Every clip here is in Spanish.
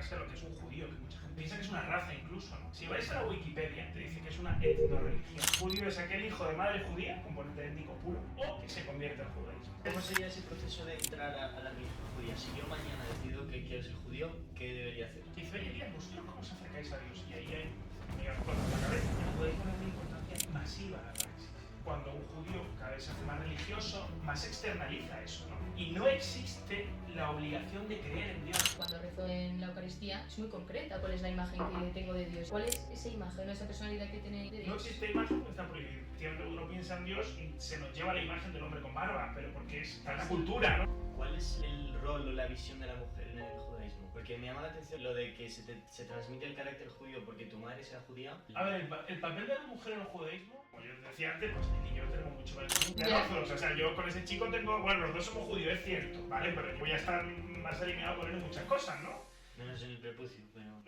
explicarse lo que es un judío, que mucha gente piensa que es una raza incluso, ¿no? Si vais a la Wikipedia, te dice que es una etnoreligión. Judío es aquel hijo de madre judía, componente étnico puro, o que se convierte al judaísmo. ¿Cómo sería ese proceso de entrar a la religión judía? Si yo mañana decido que quiero ser judío, ¿qué debería hacer? Dice, oye, Elías, ¿vosotros cómo os acercáis a Dios? Y ahí hay, digamos, con la cabeza, podéis poner una importancia masiva a la praxis. Cuando un judío cada vez se hace más religioso, más externaliza eso, ¿no? Y no existe la obligación de creer en Dios. Cuando rezo en la Eucaristía es muy concreta cuál es la imagen que tengo de Dios. ¿Cuál es esa imagen, esa personalidad que tiene de Dios? No existe imagen porque está prohibido. Siempre uno piensa en Dios y se nos lleva la imagen del hombre con barba, pero porque está en la cultura, ¿no? ¿Cuál es el rol o la visión de la mujer en el judaísmo? Porque me llama la atención lo de que se transmite el carácter judío porque tu madre sea judía. A ver, el papel de la mujer en el judaísmo, como yo decía antes, pues Nini y yo tenemos mucho más en Ya. común. O sea, yo con ese chico tengo, bueno, los dos somos judíos, es cierto, ¿vale? Pero yo voy a estar más alineado con él en muchas cosas, ¿no? Menos en el prepucio, pero...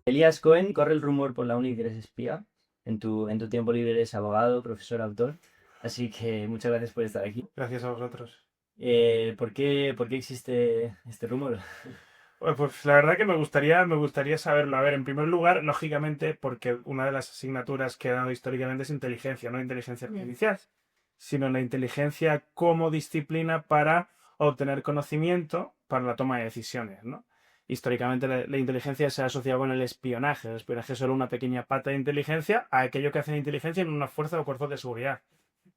Elías Cohen, corre el rumor por la uni que eres espía. En tu tiempo libre eres abogado, profesor, autor. Así que muchas gracias por estar aquí. Gracias a vosotros. ¿Por qué existe este rumor? Pues la verdad que me gustaría saberlo. A ver, en primer lugar, lógicamente, porque una de las asignaturas que he dado históricamente es inteligencia, no inteligencia artificial, sino la inteligencia como disciplina para obtener conocimiento para la toma de decisiones, ¿no? Históricamente la inteligencia se ha asociado con el espionaje. El espionaje es solo una pequeña pata de inteligencia a aquello que hace inteligencia en una fuerza o cuerpos de seguridad.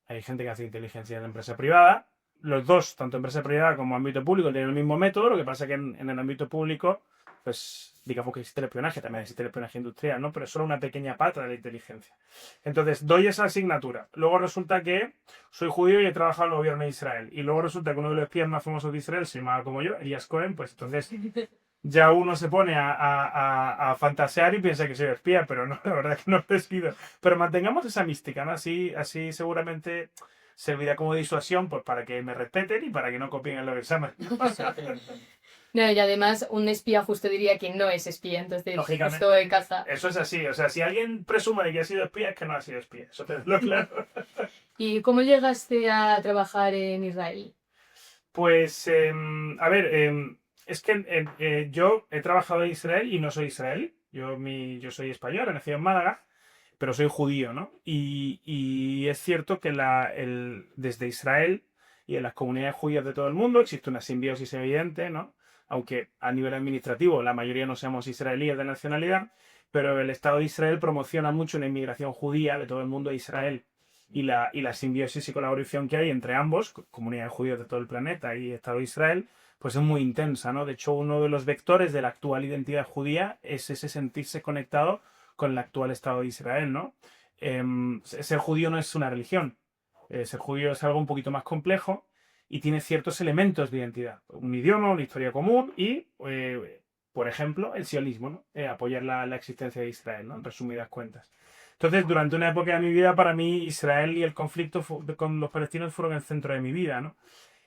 Hay gente que hace inteligencia en la empresa privada. Los dos, tanto empresa privada como ámbito público, tienen el mismo método. Lo que pasa es que en el ámbito público, pues digamos que existe el espionaje, también existe el espionaje industrial, ¿no? Pero es solo una pequeña pata de la inteligencia. Entonces, doy esa asignatura. Luego resulta que soy judío y he trabajado en el gobierno de Israel. Y luego resulta que uno de los espías más famosos de Israel se llamaba como yo, Elías Cohen, pues entonces ya uno se pone a fantasear y piensa que soy espía, pero no, la verdad es que no lo he sido. Pero mantengamos esa mística, ¿no? Así seguramente servirá como disuasión pues, para que me respeten y para que no copien en los exámenes. No, y además un espía justo diría que no es espía, entonces Lógicamente. justo de casa. Eso es así, o sea, si alguien presume de que ha sido espía, es que no ha sido espía, eso tenlo claro. ¿Y cómo llegaste a trabajar en Israel? Pues, a ver, es que yo he trabajado en Israel y no soy israelí. Yo soy español, he nacido en Málaga, pero soy judío, ¿no? Y es cierto que desde Israel y en las comunidades judías de todo el mundo existe una simbiosis evidente, ¿no? Aunque a nivel administrativo la mayoría no seamos israelíes de nacionalidad, pero el Estado de Israel promociona mucho una inmigración judía de todo el mundo a Israel. Y la simbiosis y colaboración que hay entre ambos, comunidades judías de todo el planeta y Estado de Israel, pues es muy intensa, ¿no? De hecho, uno de los vectores de la actual identidad judía es ese sentirse conectado con el actual Estado de Israel, ¿no? Ser judío no es una religión. Ser judío es algo un poquito más complejo y tiene ciertos elementos de identidad. Un idioma, una historia común y, por ejemplo, el sionismo, ¿no? Apoyar la existencia de Israel, ¿no? En resumidas cuentas. Entonces, durante una época de mi vida, para mí, Israel y el conflicto con los palestinos fueron el centro de mi vida, ¿no?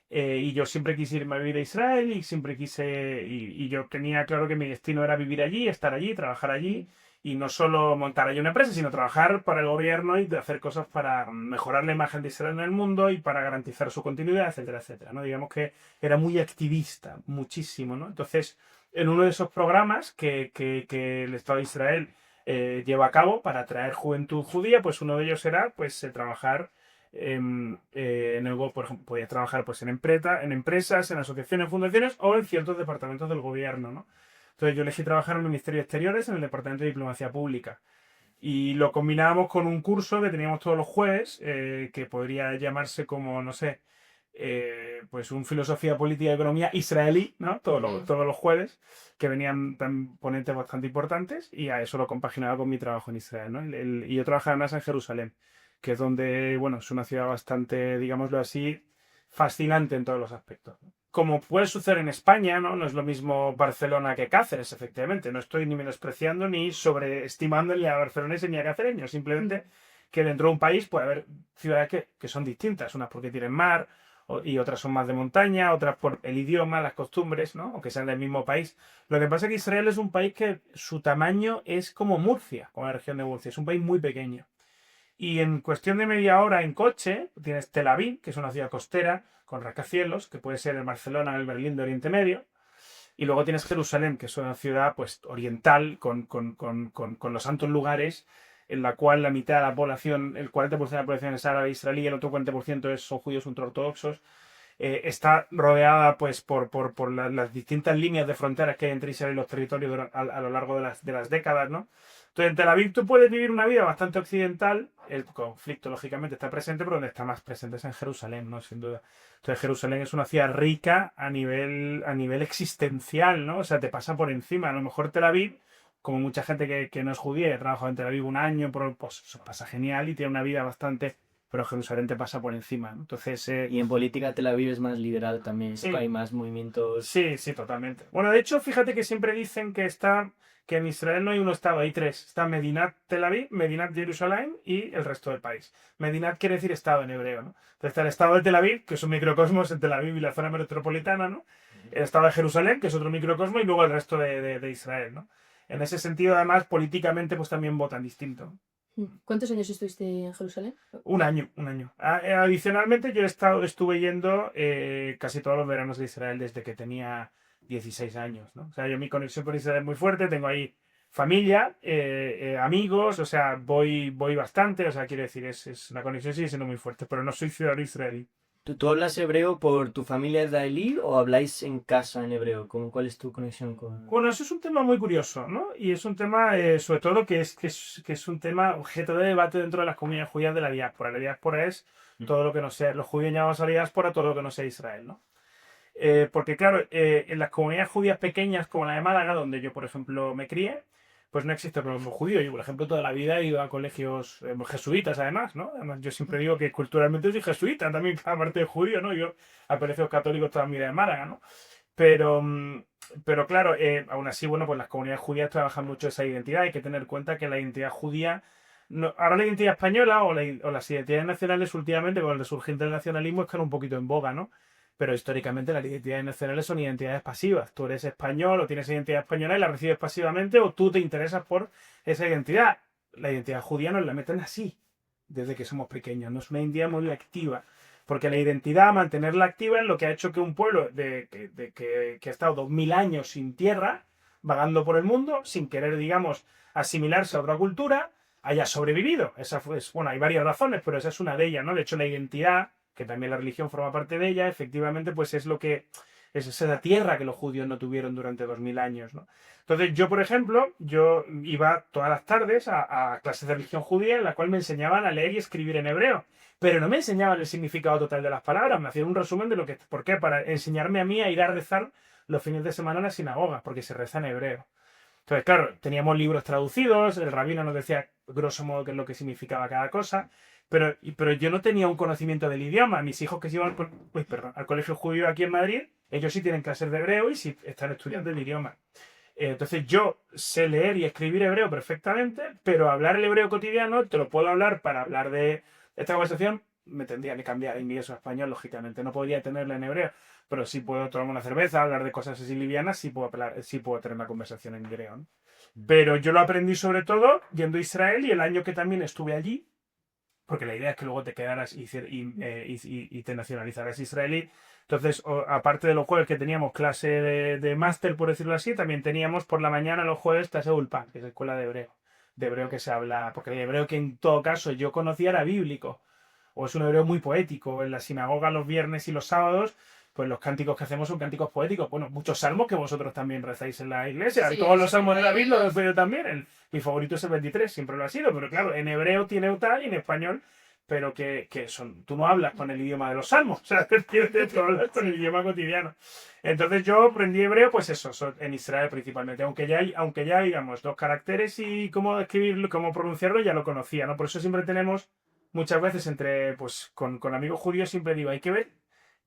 Y yo siempre quise irme a vivir a Israel y siempre quise, y yo tenía claro que mi destino era vivir allí, estar allí, trabajar allí, y no solo montar allí una empresa, sino trabajar para el gobierno y hacer cosas para mejorar la imagen de Israel en el mundo y para garantizar su continuidad, etcétera, etcétera, ¿no? Digamos que era muy activista, muchísimo, ¿no? Entonces, en uno de esos programas que el Estado de Israel lleva a cabo para atraer juventud judía, pues uno de ellos era pues trabajar por ejemplo, podías trabajar pues en empresas, en asociaciones, fundaciones o en ciertos departamentos del gobierno, ¿no? Entonces yo elegí trabajar en el Ministerio de Exteriores, en el Departamento de Diplomacia Pública. Y lo combinábamos con un curso que teníamos todos los jueves, que podría llamarse como, no sé, pues un filosofía política y economía israelí, ¿no? Todos los jueves, que venían ponentes bastante importantes y a eso lo compaginaba con mi trabajo en Israel, ¿no? Y yo trabajaba más en Jerusalén, que es donde, bueno, es una ciudad bastante, digámoslo así, fascinante en todos los aspectos, ¿no? Como puede suceder en España, ¿no? No es lo mismo Barcelona que Cáceres, efectivamente. No estoy ni menospreciando ni sobreestimando ni a barceloneses ni a cacereños. Simplemente que dentro de un país puede haber ciudades que son distintas. Unas porque tienen mar y otras son más de montaña, otras por el idioma, las costumbres, ¿no? Aunque sean del mismo país. Lo que pasa es que Israel es un país que su tamaño es como Murcia, como la región de Murcia. Es un país muy pequeño. y en cuestión de media hora en coche tienes Tel Aviv, que es una ciudad costera con rascacielos, que puede ser el Barcelona o el Berlín de Oriente Medio. Y luego tienes Jerusalén, que es una ciudad pues, oriental con los santos lugares, en la cual la mitad de la población, el 40% de la población es árabe israelí, el otro 40% son judíos ultraortodoxos. Está rodeada pues, por las distintas líneas de fronteras que hay entre Israel y los territorios a lo largo de las décadas, ¿no? Entonces, en Tel Aviv tú puedes vivir una vida bastante occidental. El conflicto, lógicamente, está presente, pero donde está más presente es en Jerusalén, ¿no? Sin duda. Entonces, Jerusalén es una ciudad rica a nivel existencial, ¿no? O sea, te pasa por encima. A lo mejor Tel Aviv, como mucha gente que no es judía y ha trabajado en Tel Aviv un año, pues eso pasa genial y tiene una vida bastante... Pero Jerusalén te pasa por encima, ¿no? Entonces... Y en política Tel Aviv es más liberal también, Sí. hay más movimientos... Sí, sí, totalmente. Bueno, de hecho, fíjate que siempre dicen que en Israel no hay un estado, hay tres. Está Medinat Tel Aviv, Medinat Jerusalén y el resto del país. Medinat quiere decir estado en hebreo, ¿no? Entonces está el estado de Tel Aviv, que es un microcosmos en Tel Aviv y la zona metropolitana, ¿no? El estado de Jerusalén, que es otro microcosmos, y luego el resto de Israel, ¿no? En ese sentido, además, políticamente, pues también votan distinto. ¿Cuántos años estuviste en Jerusalén? Un año. Adicionalmente, yo estuve yendo casi todos los veranos de Israel desde que tenía 16 años, ¿no? O sea, yo mi conexión con Israel es muy fuerte, tengo ahí familia, amigos, o sea, voy bastante, o sea, quiero decir, la conexión sigue siendo muy fuerte, pero no soy ciudadano israelí. ¿Tú hablas hebreo por tu familia israelí o habláis en casa en hebreo? ¿Cuál es tu conexión con...? Bueno, eso es un tema muy curioso, ¿no? Y es un tema, sobre todo, que es un tema objeto de debate dentro de las comunidades judías de la diáspora. La diáspora es todo lo que no sea, los judíos llamamos a la diáspora todo lo que no sea Israel, ¿no? Porque, claro, en las comunidades judías pequeñas, como la de Málaga, donde yo, por ejemplo, me crié, pues no existe el problema judío. Yo, por ejemplo, toda la vida he ido a colegios jesuitas, además, ¿no? Además, yo siempre digo que culturalmente soy jesuita, también, aparte de judío, ¿no? Yo a colegios católicos toda mi vida en Málaga, ¿no? Pero claro, aún así, bueno, pues las comunidades judías trabajan mucho esa identidad. Hay que tener en cuenta que la identidad judía... ahora la identidad española o las identidades nacionales últimamente, con el resurgente del nacionalismo, están un poquito en boga, ¿no? Pero históricamente las identidades nacionales son identidades pasivas. Tú eres español o tienes identidad española y la recibes pasivamente o tú te interesas por esa identidad. La identidad judía nos la meten así, desde que somos pequeños. No es una identidad muy activa. Porque la identidad, mantenerla activa es lo que ha hecho que un pueblo que ha estado 2000 años sin tierra, vagando por el mundo, sin querer, digamos, asimilarse a otra cultura, haya sobrevivido. Bueno, hay varias razones, pero esa es una de ellas, ¿no? De hecho, la identidad, que también la religión forma parte de ella, efectivamente, pues es esa tierra que los judíos no tuvieron durante 2000 años, ¿no? Entonces, yo, por ejemplo, yo iba todas las tardes a clases de religión judía en la cual me enseñaban a leer y escribir en hebreo. Pero no me enseñaban el significado total de las palabras, me hacían un resumen de ¿por qué? Para enseñarme a mí a ir a rezar los fines de semana en las sinagogas, porque se reza en hebreo. Entonces, claro, teníamos libros traducidos, el rabino nos decía grosso modo qué es lo que significaba cada cosa, pero yo no tenía un conocimiento del idioma. Mis hijos que se iban al colegio judío aquí en Madrid, ellos sí tienen clases de hebreo y sí están estudiando el idioma. Entonces yo sé leer y escribir hebreo perfectamente, pero hablar el hebreo cotidiano te lo puedo hablar para hablar de esta conversación. Me tendría que cambiar de inglés o español, lógicamente. No podría tenerla en hebreo, pero sí puedo tomarme una cerveza, hablar de cosas así livianas, sí puedo tener una conversación en hebreo, ¿no? Pero yo lo aprendí sobre todo yendo a Israel y el año que también estuve allí, porque la idea es que luego te quedaras y te nacionalizaras israelí. Entonces, aparte de los jueves que teníamos clase de máster, por decirlo así, también teníamos por la mañana los jueves clase de Ulpan, que es la escuela de hebreo que se habla, porque el hebreo que en todo caso yo conocía era bíblico, o es un hebreo muy poético. En la sinagoga los viernes y los sábados, pues los cánticos que hacemos son cánticos poéticos. Bueno, muchos salmos que vosotros también rezáis en la iglesia. Sí, todos los sí, salmos de David los sí. rezo yo también. Mi favorito es el 23, siempre lo ha sido, pero claro, en hebreo tiene Eutah y en español, pero tú no hablas con el idioma de los salmos, o sea, tú hablas con el idioma cotidiano. Entonces yo aprendí hebreo, pues eso, en Israel principalmente, aunque ya digamos, los caracteres y cómo escribirlo, cómo pronunciarlo ya lo conocía, ¿no? Por eso siempre tenemos, muchas veces con amigos judíos siempre digo, hay que ver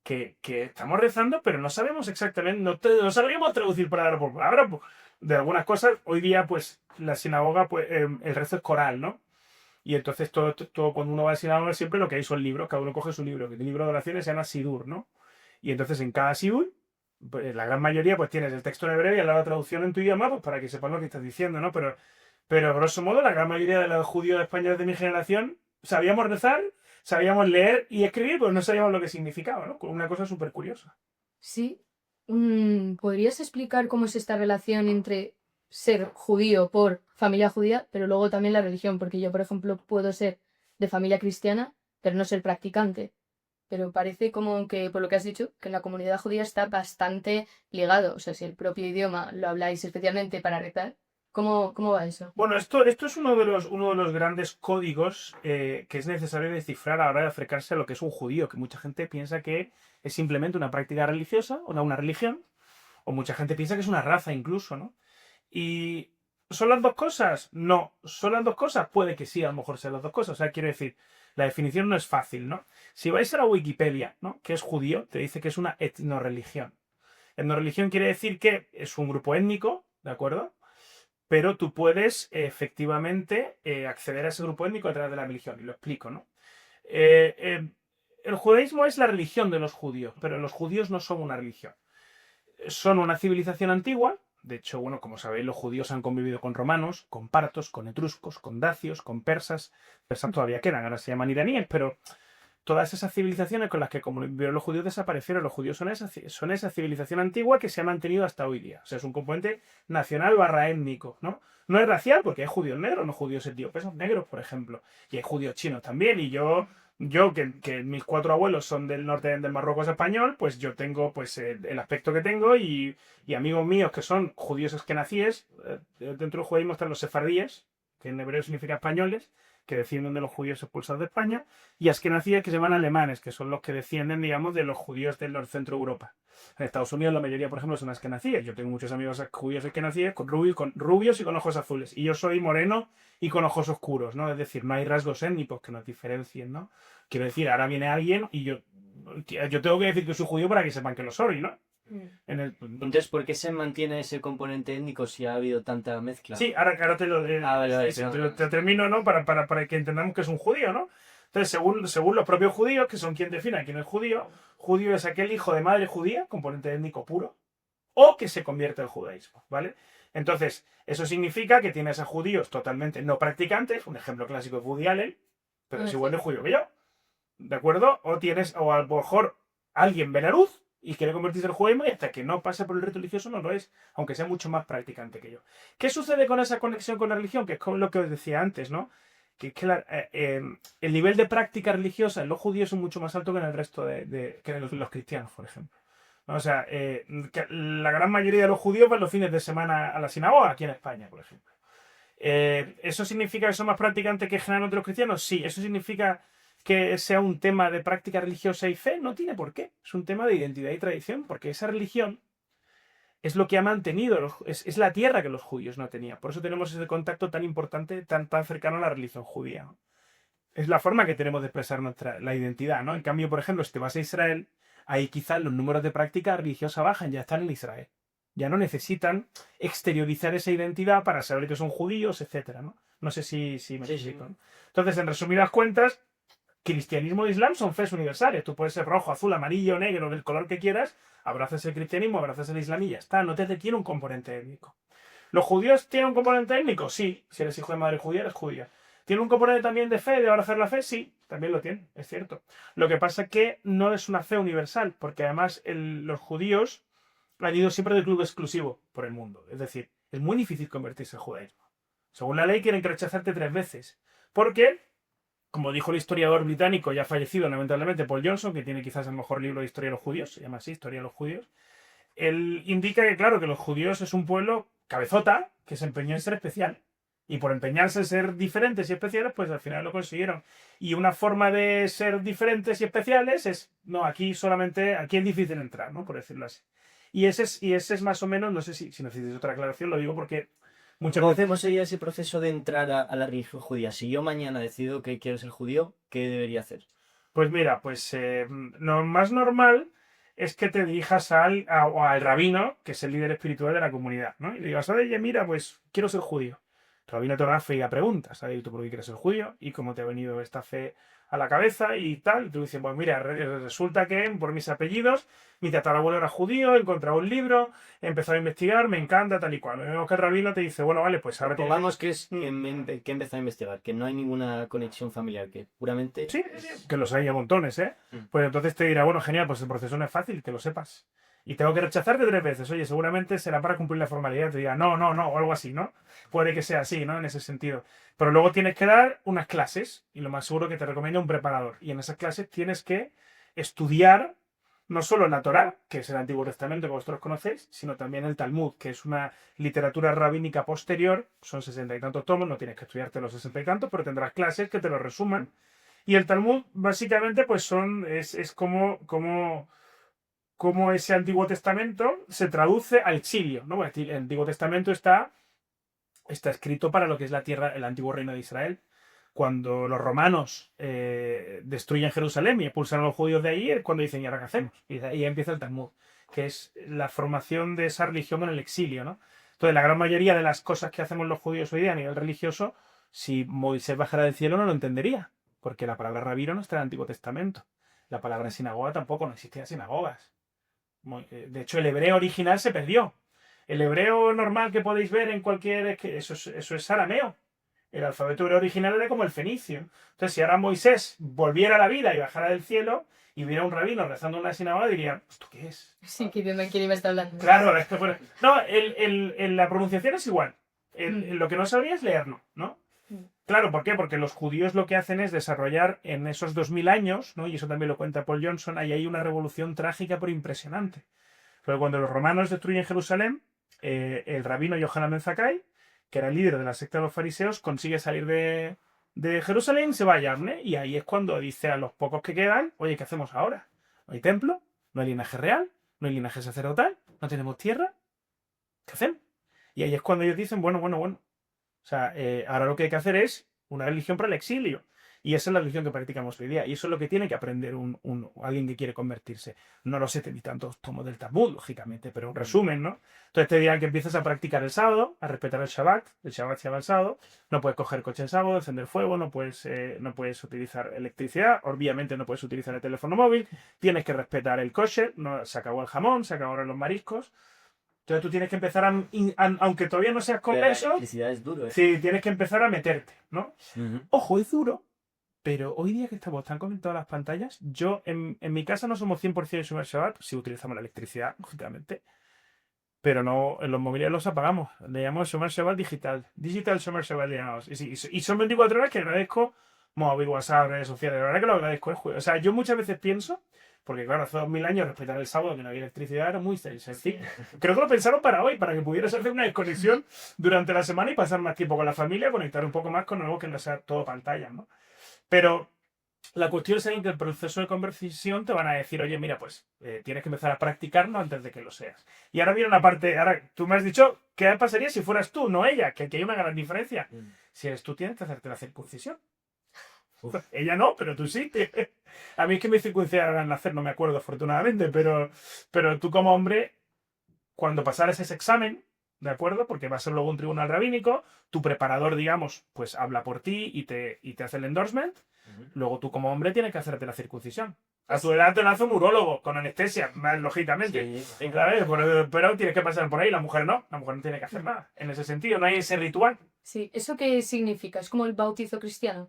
que estamos rezando, pero no sabemos exactamente, no sabríamos traducir palabra por palabra de algunas cosas. Hoy día, pues, la sinagoga, pues, el rezo es coral, ¿no? Y entonces todo cuando uno va a sinagoga siempre lo que hay son libros, cada uno coge su libro, que el libro de oraciones se llama Sidur, ¿no? Y entonces en cada Sidur, pues, la gran mayoría, pues tienes el texto en hebreo y al lado la traducción en tu idioma, pues para que sepas lo que estás diciendo, ¿no? Pero grosso modo, la gran mayoría de los judíos españoles de mi generación, sabíamos rezar, sabíamos leer y escribir, pero no sabíamos lo que significaba, ¿no? Una cosa súper curiosa. Sí. ¿Podrías explicar cómo es esta relación entre ser judío por familia judía, pero luego también la religión? Porque yo, por ejemplo, puedo ser de familia cristiana, pero no ser practicante. Pero parece como que, por lo que has dicho, que en la comunidad judía está bastante ligado. O sea, si el propio idioma lo habláis especialmente para rezar, ¿cómo va eso? Bueno, esto es uno de los grandes códigos que es necesario descifrar a la hora de acercarse a lo que es un judío, que mucha gente piensa que es simplemente una práctica religiosa o una religión, o mucha gente piensa que es una raza incluso, ¿no? ¿Y son las dos cosas? No. ¿Son las dos cosas? Puede que sí, a lo mejor sean las dos cosas. O sea, quiero decir, la definición no es fácil, ¿no? Si vais a la Wikipedia, ¿no? Que es judío, te dice que es una etnoreligión. Etnoreligión quiere decir que es un grupo étnico, ¿de acuerdo? Pero tú puedes efectivamente acceder a ese grupo étnico a través de la religión. Y lo explico, ¿no? El judaísmo es la religión de los judíos, pero los judíos no son una religión. Son una civilización antigua. De hecho, bueno, como sabéis, los judíos han convivido con romanos, con partos, con etruscos, con dacios, con persas. Persas todavía quedan, ahora se llaman iraníes, pero todas esas civilizaciones con las que convivieron los judíos desaparecieron. Los judíos son esa civilización antigua que se ha mantenido hasta hoy día. O sea, es un componente nacional / étnico, ¿no? No es racial porque hay judíos negros, no judíos etíopes, son negros, por ejemplo. Y hay judíos chinos también. Y yo que mis 4 abuelos son del norte del Marruecos español, pues yo tengo pues el aspecto que tengo y amigos míos que son judíos askenazíes. Dentro del judaísmo están los sefardíes, que en hebreo significa españoles, que descienden de los judíos expulsados de España, y askenazíes, que se llaman alemanes, que son los que descienden, digamos, de los judíos del centro de Europa. En Estados Unidos la mayoría, por ejemplo, son askenazíes. Yo tengo muchos amigos judíos askenazíes con rubios y con ojos azules. Y yo soy moreno y con ojos oscuros, ¿no? Es decir, no hay rasgos étnicos que nos diferencien, ¿no? Quiero decir, ahora viene alguien y yo tengo que decir que soy judío para que sepan que lo soy, ¿no? Entonces, ¿por qué se mantiene ese componente étnico si ha habido tanta mezcla? Sí, ahora te lo vale, te termino, ¿no? Para que entendamos que es un judío, ¿no? Entonces, según los propios judíos, que son quien define quién es judío, judío es aquel hijo de madre judía, componente étnico puro, o que se convierte al judaísmo, ¿vale? Entonces, eso significa que tienes a judíos totalmente no practicantes, un ejemplo clásico es Woody Allen, pero es igual de judío que yo, ¿de acuerdo? O a lo mejor alguien belarus y quiere convertirse en judaísmo y hasta que no pase por el rito religioso no lo es, aunque sea mucho más practicante que yo. ¿Qué sucede con esa conexión con la religión? Que es con lo que os decía antes, ¿no? Que el nivel de práctica religiosa en los judíos es mucho más alto que en el resto que en los cristianos, por ejemplo. O sea, que la gran mayoría de los judíos van los fines de semana a la sinagoga, aquí en España, por ejemplo. ¿Eso significa que son más practicantes que generalmente los cristianos? Sí. ¿Eso significa que sea un tema de práctica religiosa y fe? No tiene por qué. Es un tema de identidad y tradición, porque esa religión es lo que ha mantenido, es la tierra que los judíos no tenían. Por eso tenemos ese contacto tan importante, tan cercano a la religión judía, ¿no? Es la forma que tenemos de expresar la identidad, ¿no? En cambio, por ejemplo, si te vas a Israel, ahí quizás los números de práctica religiosa bajan, ya están en Israel. Ya no necesitan exteriorizar esa identidad para saber que son judíos, etcétera, ¿no? No sé si me explico, ¿no? Entonces, en resumidas cuentas, cristianismo e islam son fes universales. Tú puedes ser rojo, azul, amarillo, negro, del color que quieras, abrazas el cristianismo, abrazas el islam y ya está. No te tiene un componente étnico. ¿Los judíos tienen un componente étnico? Sí. Si eres hijo de madre judía, eres judía. ¿Tiene un componente también de fe, de abrazar la fe? Sí, también lo tiene, es cierto. Lo que pasa es que no es una fe universal, porque además los judíos han ido siempre del club exclusivo por el mundo. Es decir, es muy difícil convertirse al judaísmo. Según la ley, quieren que rechazarte 3 veces. Porque, como dijo el historiador británico, ya fallecido lamentablemente, Paul Johnson, que tiene quizás el mejor libro de historia de los judíos, se llama así, Historia de los judíos, él indica que, claro, que los judíos es un pueblo cabezota que se empeñó en ser especial. Y por empeñarse en ser diferentes y especiales, pues al final lo consiguieron. Y una forma de ser diferentes y especiales es, no, aquí es difícil entrar, ¿no? Por decirlo así. Y ese es más o menos, no sé si necesitas otra aclaración, lo digo porque muchas veces... ¿Cómo sería ese proceso de entrar a la religión judía? Si yo mañana decido que quiero ser judío, ¿qué debería hacer? Pues mira, lo más normal es que te dirijas al rabino, que es el líder espiritual de la comunidad, ¿no? Y le digas, oye, mira, pues quiero ser judío. El rabino te hará fe y preguntas, ¿sabes? ¿Tú por qué quieres ser judío? ¿Y cómo te ha venido esta fe a la cabeza y tal. Y tú dices, pues mira, resulta que por mis apellidos, mi tatarabuelo era judío, he encontrado un libro, he empezado a investigar, me encanta, tal y cual. Vemos que el rabino te dice, bueno, vale, pues ahora Pongamos que es que empezó a investigar, que no hay ninguna conexión familiar, que puramente... Sí, que los hay a montones, ¿eh? Mm. Pues entonces te dirá, bueno, genial, pues el proceso no es fácil, que lo sepas. Y tengo que rechazarte 3 veces. Oye, seguramente será para cumplir la formalidad. Te diga, no, o algo así, ¿no? Puede que sea así, ¿no? En ese sentido. Pero luego tienes que dar unas clases, y lo más seguro que te recomienda un preparador. Y en esas clases tienes que estudiar no solo la Torá, que es el Antiguo Testamento que vosotros conocéis, sino también el Talmud, que es una literatura rabínica posterior. Son 60 y tantos tomos, no tienes que estudiarte los 60 y tantos, pero tendrás clases que te lo resuman. Y el Talmud, básicamente, pues es como ese Antiguo Testamento se traduce al exilio, ¿no? Bueno, el Antiguo Testamento está escrito para lo que es la tierra, el antiguo reino de Israel. Cuando los romanos destruyen Jerusalén y expulsan a los judíos de ahí, es cuando dicen, ¿y ahora qué hacemos? Y de ahí empieza el Talmud, que es la formación de esa religión en el exilio, ¿no? Entonces, la gran mayoría de las cosas que hacemos los judíos hoy día a nivel religioso, si Moisés bajara del cielo no lo entendería, porque la palabra rabino no está en el Antiguo Testamento. La palabra sinagoga tampoco, no existían sinagogas. De hecho, el hebreo original se perdió. El hebreo normal que podéis ver en cualquier... Eso es arameo. El alfabeto hebreo original era como el fenicio. Entonces, si ahora Moisés volviera a la vida y bajara del cielo y viera un rabino rezando en una sinagoga, diría, ¿esto qué es? Sí, que idioma me está hablando. Claro, es que no, la pronunciación es igual. Lo que no sabría es leerlo, ¿no? Claro, ¿por qué? Porque los judíos lo que hacen es desarrollar en esos 2000 años, ¿no? Y eso también lo cuenta Paul Johnson, ahí hay una revolución trágica pero impresionante. Pero cuando los romanos destruyen Jerusalén, el rabino Yohanan ben Zakkai, que era el líder de la secta de los fariseos, consigue salir de Jerusalén, se va a Yavne, y ahí es cuando dice a los pocos que quedan, oye, ¿qué hacemos ahora? No hay templo, no hay linaje real, no hay linaje sacerdotal, no tenemos tierra, ¿qué hacemos? Y ahí es cuando ellos dicen, bueno. O sea, ahora lo que hay que hacer es una religión para el exilio. Y esa es la religión que practicamos hoy día. Y eso es lo que tiene que aprender alguien que quiere convertirse. No los 70 y tantos tomos del Talmud, lógicamente, pero un resumen, ¿no? Entonces te dirán que empiezas a practicar el sábado, a respetar el Shabbat se llama el sábado, no puedes coger coche el sábado, encender fuego, no puedes utilizar electricidad, obviamente no puedes utilizar el teléfono móvil, tienes que respetar el kosher, no, se acabó el jamón, se acabaron los mariscos. Entonces tú tienes que empezar aunque todavía no seas converso, La electricidad es duro, ¿eh? sí, tienes que empezar a meterte, ¿no? Ujú. Ojo, es duro, pero hoy día que estamos tan conectados a las pantallas, yo en mi casa no somos 100% de Shomer Shabbat, sí utilizamos la electricidad, lógicamente, pero no, en los móviles los apagamos, le llamamos Shomer Shabbat digital Shomer Shabbat le llamamos, y son 24 horas que agradezco móvil, WhatsApp, redes sociales, la verdad que lo agradezco, o sea, yo muchas veces pienso, porque claro, hace 2000 años respetar el sábado que no había electricidad era muy sencillo. Creo que lo pensaron para hoy, para que pudieras hacer una desconexión durante la semana y pasar más tiempo con la familia, conectar un poco más con algo que no sea todo pantalla, ¿no? Pero la cuestión es que en el proceso de conversión te van a decir, oye, mira, pues tienes que empezar a practicarlo antes de que lo seas. Y ahora viene una parte, ahora tú me has dicho, ¿qué pasaría si fueras tú, no ella? Que aquí hay una gran diferencia. Si eres tú, tienes que hacerte la circuncisión. Ella no, pero tú sí. A mí es que me circuncidaron al nacer, no me acuerdo afortunadamente, pero tú como hombre, cuando pasaras ese examen, ¿de acuerdo? Porque va a ser luego un tribunal rabínico, tu preparador, digamos, pues habla por ti y te hace el endorsement, luego tú como hombre tienes que hacerte la circuncisión. A tu edad te lo hace un urólogo, con anestesia, más lógicamente. Sí. Claro, pero tienes que pasar por ahí, la mujer no tiene que hacer nada. En ese sentido, no hay ese ritual. Sí, ¿eso qué significa? ¿Es como el bautizo cristiano?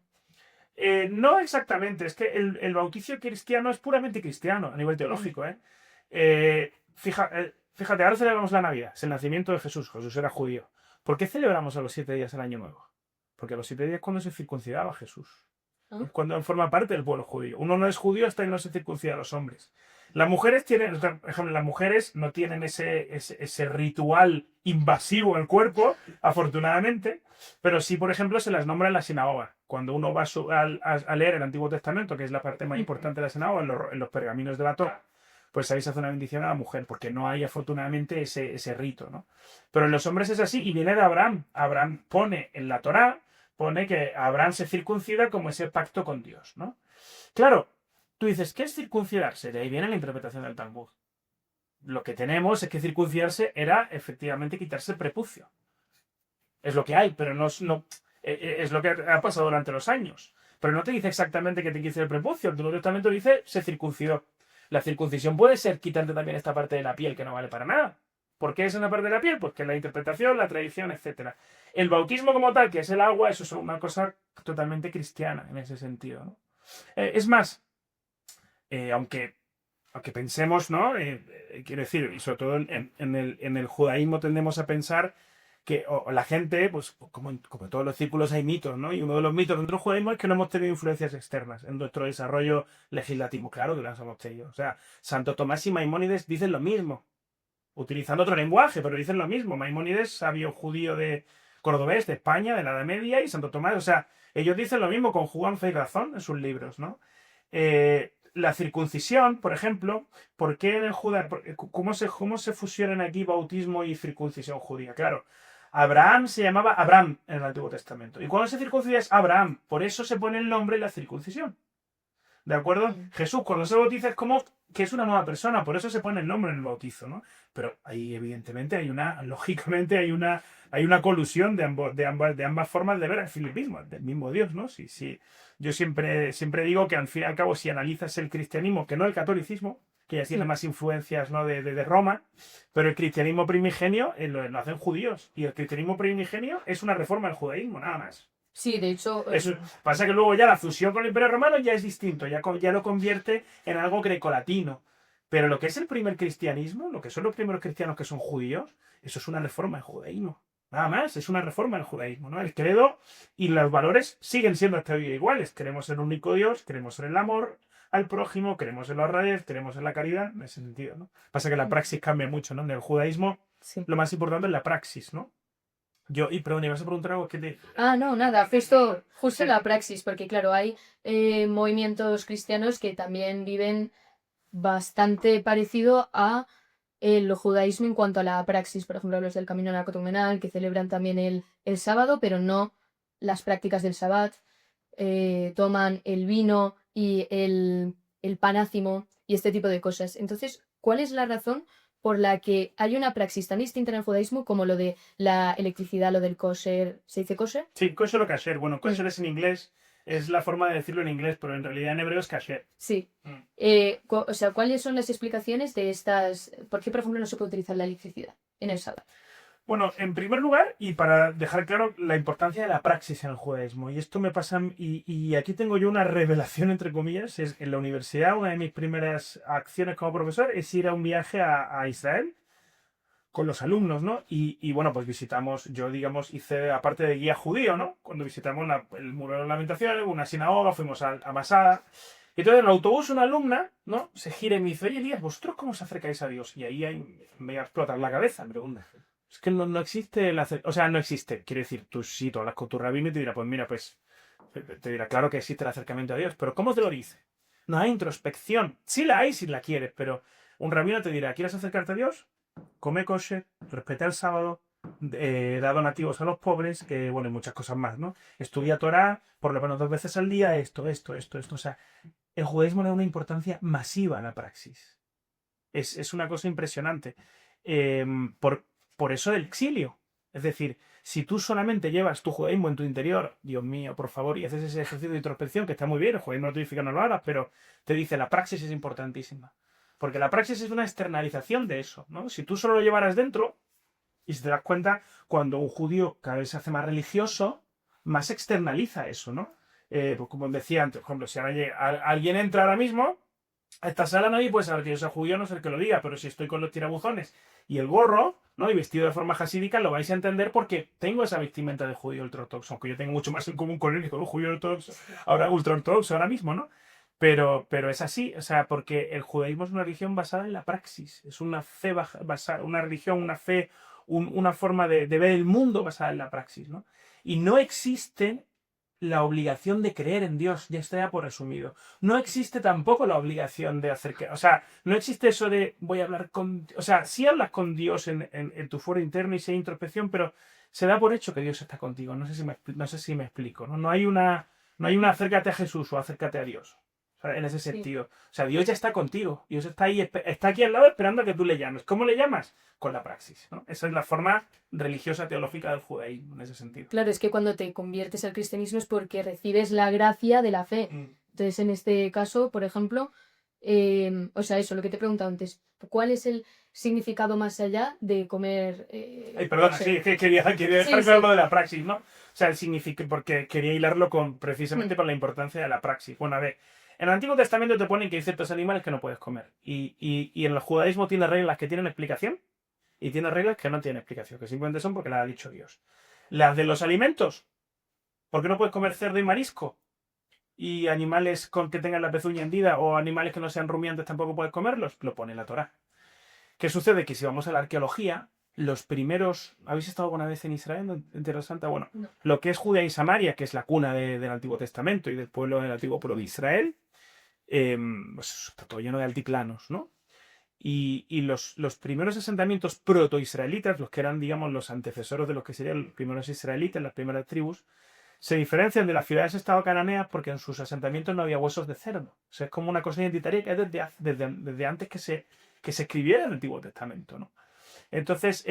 No exactamente, es que el bautizo cristiano es puramente cristiano a nivel teológico. Fíjate, ahora celebramos la Navidad, es el nacimiento de Jesús. Jesús era judío. ¿Por qué celebramos a los 7 días el Año Nuevo? Porque a los 7 días es cuando se circuncidaba Jesús. Es cuando forma parte del pueblo judío. Uno no es judío hasta que no se circuncida a los hombres. Las mujeres tienen, por ejemplo, las mujeres no tienen ese ritual invasivo en el cuerpo, afortunadamente, pero sí, por ejemplo, se las nombra en la sinagoga. Cuando uno va a leer el Antiguo Testamento, que es la parte más importante de la sinagoga, en los pergaminos de la Torá, pues ahí se hace una bendición a la mujer, porque no hay afortunadamente ese rito, ¿no? Pero en los hombres es así, y viene de Abraham. Abraham pone en la Torá, pone que Abraham se circuncida como ese pacto con Dios, ¿no? Claro, tú dices, ¿qué es circuncidarse? De ahí viene la interpretación del Talmud. Lo que tenemos es que circuncidarse era efectivamente quitarse el prepucio. Es lo que hay, pero es lo que ha pasado durante los años. pero no te dice exactamente que te quite el prepucio. El Nuevo Testamento dice se circuncidó. La circuncisión puede ser quitarte también esta parte de la piel que no vale para nada. ¿Por qué es una parte de la piel? Pues que la interpretación, la tradición, etcétera. El bautismo como tal, que es el agua, eso es una cosa totalmente cristiana en ese sentido, ¿no? Es más, aunque pensemos, ¿no? Quiero decir, y sobre todo en el judaísmo tendemos a pensar que o la gente, pues como en todos los círculos hay mitos, ¿no? Y uno de los mitos dentro del judaísmo es que no hemos tenido influencias externas en nuestro desarrollo legislativo. Claro que las hemos tenido. O sea, Santo Tomás y Maimónides dicen lo mismo, utilizando otro lenguaje, pero dicen lo mismo. Maimónides, sabio judío de cordobés, de España, de la Edad Media, y Santo Tomás, o sea, ellos dicen lo mismo, conjugan fe y razón en sus libros, ¿no? La circuncisión, por ejemplo, ¿por qué en el cómo se fusionan aquí bautismo y circuncisión judía? Claro, Abraham se llamaba Abram en el Antiguo Testamento. Y cuando se circuncida es Abraham. Por eso se pone el nombre en la circuncisión. ¿De acuerdo? Jesús, cuando se bautiza, es como que es una nueva persona. Por eso se pone el nombre en el bautizo, ¿no? Pero ahí, evidentemente, lógicamente, hay una colusión de ambas formas de ver el filipismo, del mismo Dios, ¿no? Sí. Yo siempre digo que al fin y al cabo, si analizas el cristianismo, que no el catolicismo, que ya tiene más influencias, ¿no? de Roma, pero el cristianismo primigenio lo hacen judíos. Y el cristianismo primigenio es una reforma del judaísmo, nada más. Sí, de hecho... Pasa que luego ya la fusión con el Imperio Romano ya es distinto, ya lo convierte en algo grecolatino. Pero lo que es el primer cristianismo, lo que son los primeros cristianos que son judíos, eso es una reforma del judaísmo. Nada más, es una reforma del judaísmo, ¿no? El credo y los valores siguen siendo hasta hoy iguales. Creemos en un único Dios, creemos en el amor al prójimo, creemos en la honradez, creemos en la caridad, en ese sentido, ¿no? Pasa que la praxis cambia mucho, ¿no? En el judaísmo Sí. lo más importante es la praxis, ¿no? Perdón, ¿me vas a preguntar algo? No, nada, justo la praxis, porque claro, hay movimientos cristianos que también viven bastante parecido a el judaísmo en cuanto a la praxis, por ejemplo, los del camino neocatecumenal, que celebran también el sábado, pero no las prácticas del sabbat, toman el vino y el panácimo y este tipo de cosas. Entonces, ¿cuál es la razón por la que hay una praxis tan distinta en el judaísmo como lo de la electricidad, lo del kosher? ¿Se dice kosher? Sí, kosher o kasher. Bueno, kosher es en inglés, es la forma de decirlo en inglés, pero en realidad en hebreo es kasher. Sí. O sea, ¿cuáles son las explicaciones de estas? ¿Por qué, por ejemplo, no se puede utilizar la electricidad en el sábado? Bueno, en primer lugar, y para dejar claro la importancia de la praxis en el judaísmo, y esto me pasa, y aquí tengo yo una revelación, entre comillas, es en la universidad, una de mis primeras acciones como profesor es ir a un viaje a Israel con los alumnos, ¿no? Y bueno, pues visitamos, yo digamos, hice aparte de guía judío, ¿no? Cuando visitamos el Muro de las Lamentaciones, una sinagoga, fuimos a Masada. Y entonces en el autobús una alumna, ¿no? Se gira y me dice, oye, Elías, ¿vosotros cómo os acercáis a Dios? Y ahí me iba a explotar la cabeza, me pregunta. Es que no existe o sea, no existe. Quiere decir, tú sí, tú hablas con tu rabino y te dirá, pues mira, pues, te dirá, claro que existe el acercamiento a Dios, pero ¿cómo te lo dice? No hay introspección. Sí la hay si la quieres, pero un rabino te dirá, ¿quieres acercarte a Dios? Come kosher, respeta el sábado, da donativos a los pobres, que bueno, y muchas cosas más, ¿no? Estudia Torah, por lo menos 2 veces al día, esto. O sea, el judaísmo le da una importancia masiva a la praxis. Es una cosa impresionante. Por eso del exilio. Es decir, si tú solamente llevas tu judaísmo en tu interior, Dios mío, por favor, y haces ese ejercicio de introspección, que está muy bien, el judaísmo no te dice que no lo hagas, pero te dice, la praxis es importantísima. Porque la praxis es una externalización de eso, ¿no? Si tú solo lo llevaras dentro, y si te das cuenta, cuando un judío cada vez se hace más religioso, más externaliza eso, ¿no? Pues como decía antes, por ejemplo, si alguien entra ahora mismo a esta sala, nadie puede saber que yo soy judío, no sé el que lo diga, pero si estoy con los tirabuzones y el gorro, ¿no? Y vestido de forma jasídica, lo vais a entender porque tengo esa vestimenta de judío ultraortodoxo, aunque yo tengo mucho más en común con él y con un judío ortodoxo, ahora ultraortodoxo ahora mismo, ¿no? Pero es así, o sea, porque el judaísmo es una religión basada en la praxis, es una fe basada, una religión, una fe, una forma de ver el mundo basada en la praxis, ¿no? Y no existe la obligación de creer en Dios, ya está ya por asumido. No existe tampoco la obligación de hacer que, o sea, no existe eso de voy a hablar con, o sea, sí hablas con Dios en tu foro interno y si hay introspección, pero se da por hecho que Dios está contigo. No sé si me explico, ¿no? No hay una acércate a Jesús o acércate a Dios. en ese Sí. sentido. O sea, Dios ya está contigo. Dios está ahí, está aquí al lado esperando a que tú le llames. ¿Cómo le llamas? Con la praxis, ¿no? Esa es la forma religiosa, teológica del judaísmo, en ese sentido. Claro, es que cuando te conviertes al cristianismo es porque recibes la gracia de la fe. Mm. Entonces, en este caso, por ejemplo, o sea, eso, lo que te he preguntado antes, ¿cuál es el significado más allá de comer? Ay, perdona, no sé, sí, es que quería dejar Sí, claro sí. lo de la praxis, ¿no? O sea, el significado, porque quería hilarlo precisamente con la importancia de la praxis. Bueno, a ver, en el Antiguo Testamento te ponen que hay ciertos animales que no puedes comer. Y en el judaísmo tiene reglas que tienen explicación y tiene reglas que no tienen explicación, que simplemente son porque las ha dicho Dios. Las de los alimentos, ¿por qué no puedes comer cerdo y marisco? Y animales que tengan la pezuña hendida o animales que no sean rumiantes tampoco puedes comerlos, lo pone la Torá. ¿Qué sucede? Que si vamos a la arqueología, los primeros... ¿Habéis estado alguna vez en Israel, en Tierra Santa? Bueno, No. lo que es Judea y Samaria, que es la cuna del Antiguo Testamento y del antiguo pueblo de Israel, pues está todo lleno de altiplanos, ¿no? Y los primeros asentamientos proto-israelitas, los que eran, digamos, los antecesores de los que serían los primeros israelitas, las primeras tribus, se diferencian de las ciudades-estado cananeas porque en sus asentamientos no había huesos de cerdo. O sea, es como una cosa identitaria que es desde antes que se escribiera el Antiguo Testamento, ¿no? Entonces,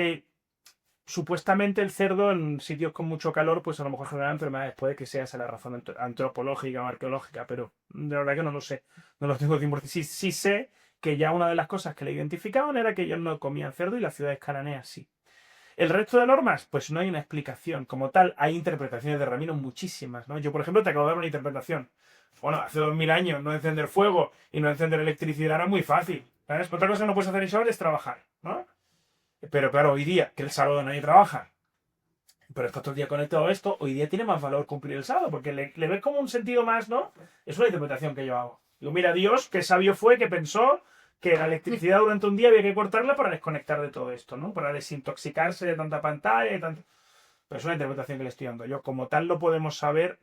supuestamente el cerdo en sitios con mucho calor, pues a lo mejor genera enfermedades. Puede que sea esa la razón antropológica o arqueológica, pero de verdad que no lo sé. No lo tengo 100%. Sí sé que ya una de las cosas que le identificaban era que ellos no comían cerdo y las ciudades cananeas sí. El resto de normas, pues no hay una explicación. Como tal, hay interpretaciones de Ramiro muchísimas, ¿no? Yo, por ejemplo, te acabo de dar una interpretación. Bueno, hace 2000 años no encender fuego y no encender electricidad era muy fácil. ¿Sabes? Otra cosa que no puedes hacer en Shabbat es trabajar, ¿no? Pero claro, hoy día, que el sábado nadie trabaja, pero está todo el día conectado a esto, hoy día tiene más valor cumplir el sábado, porque le ves como un sentido más, ¿no? Es una interpretación que yo hago. Digo, mira, Dios, qué sabio fue, que pensó que la electricidad durante un día había que cortarla para desconectar de todo esto, ¿no? Para desintoxicarse de tanta pantalla y tanto... Pero es una interpretación que le estoy dando. Yo, como tal, no podemos saber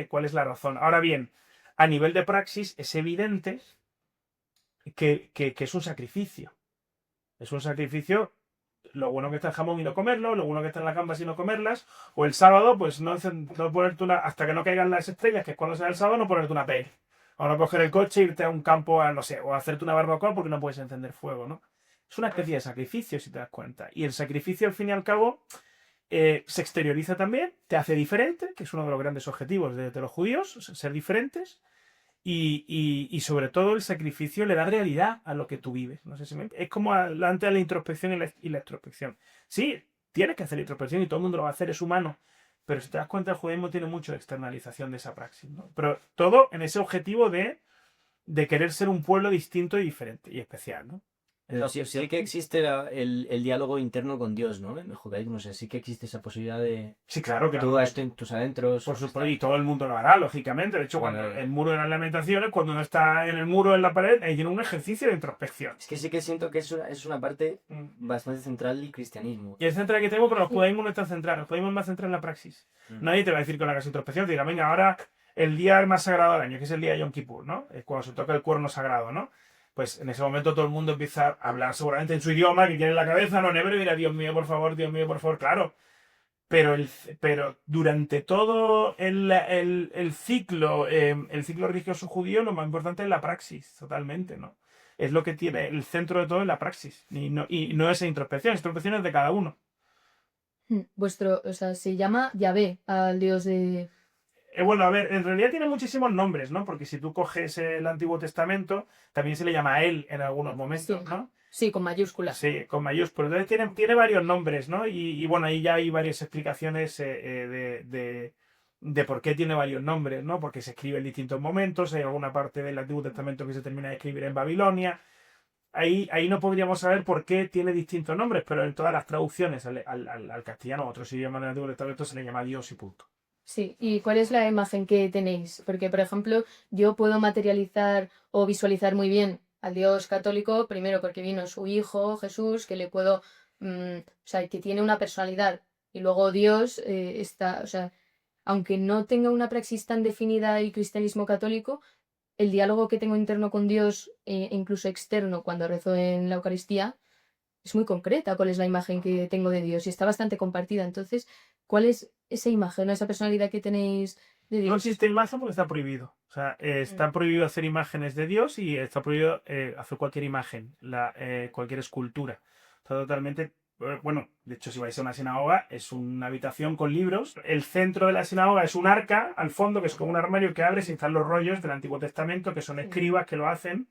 cuál es la razón. Ahora bien, a nivel de praxis, es evidente que es un sacrificio. Es un sacrificio, lo bueno que está el jamón y no comerlo, lo bueno que están las gambas y no comerlas, o el sábado, pues no ponerte hasta que no caigan las estrellas, que es cuando sea el sábado, no ponerte una peli. O no coger el coche e irte a un campo, no sé, o hacerte una barbacoa porque no puedes encender fuego, ¿no? Es una especie de sacrificio, si te das cuenta. Y el sacrificio, al fin y al cabo, se exterioriza también, te hace diferente, que es uno de los grandes objetivos de los judíos, ser diferentes. Y sobre todo el sacrificio le da realidad a lo que tú vives. No sé si es como antes de la introspección y la extrospección. Sí, tienes que hacer introspección y todo el mundo lo va a hacer, es humano. Pero si te das cuenta, el judaísmo tiene mucho de externalización de esa praxis, ¿no? Pero todo en ese objetivo de querer ser un pueblo distinto y diferente y especial, ¿no? Pero sí que existe el diálogo interno con Dios, ¿no? En el judaísmo, o sea, sí que existe esa posibilidad de Sí, claro que todo esto en tus adentros. por supuesto, y todo el mundo lo hará, lógicamente. De hecho, cuando Vale. el muro de las lamentaciones, cuando uno está en el muro, en la pared, ahí tiene un ejercicio de introspección. Es que sí que siento que es una parte bastante central del cristianismo. Y el central que tengo, pero los judaísmos no están centrados. Los judaísmos más centrados en la praxis. Nadie te va a decir con la casa introspección, te dirá, venga, ahora el día más sagrado del año, que es el día de Yom Kippur, ¿no? Es cuando se toca el cuerno sagrado, ¿no? Pues en ese momento todo el mundo empieza a hablar seguramente en su idioma que tiene en la cabeza, no en hebreo, y dirá, Dios mío, por favor, claro. Pero durante todo el ciclo religioso judío, lo más importante es la praxis, totalmente, ¿no? Es lo que tiene el centro de todo es la praxis. Y no esa introspección, introspección es de cada uno. O sea, se llama Yahvé al dios de... Bueno, a ver, en realidad tiene muchísimos nombres, ¿no? Porque si tú coges el Antiguo Testamento, también se le llama a él en algunos momentos, Sí. ¿no? Sí, con mayúsculas. Sí, con mayúsculas. Entonces tiene varios nombres, ¿no? Y bueno, ahí ya hay varias explicaciones de por qué tiene varios nombres, ¿no? Porque se escribe en distintos momentos, hay alguna parte del Antiguo Testamento que se termina de escribir en Babilonia. Ahí no podríamos saber por qué tiene distintos nombres, pero en todas las traducciones al castellano o otros idiomas del Antiguo Testamento se le llama Dios y punto. Sí, ¿y cuál es la imagen que tenéis? Porque, por ejemplo, yo puedo materializar o visualizar muy bien al Dios católico, primero porque vino su hijo, Jesús, que le puedo, o sea, que tiene una personalidad. Y luego Dios está, o sea, aunque no tenga una praxis tan definida el cristianismo católico, el diálogo que tengo interno con Dios, e incluso externo cuando rezo en la Eucaristía, es muy concreta cuál es la imagen que tengo de Dios y está bastante compartida. Entonces, ¿cuál es esa imagen, esa personalidad que tenéis de No Dios? existe imagen porque está prohibido. O sea, está prohibido hacer imágenes de Dios y está prohibido hacer cualquier imagen, cualquier escultura. Está totalmente... Bueno, de hecho, si vais a una sinagoga, es una habitación con libros. El centro de la sinagoga es un arca, al fondo, que es como un armario que abres y están los rollos del Antiguo Testamento, que son escribas que lo hacen,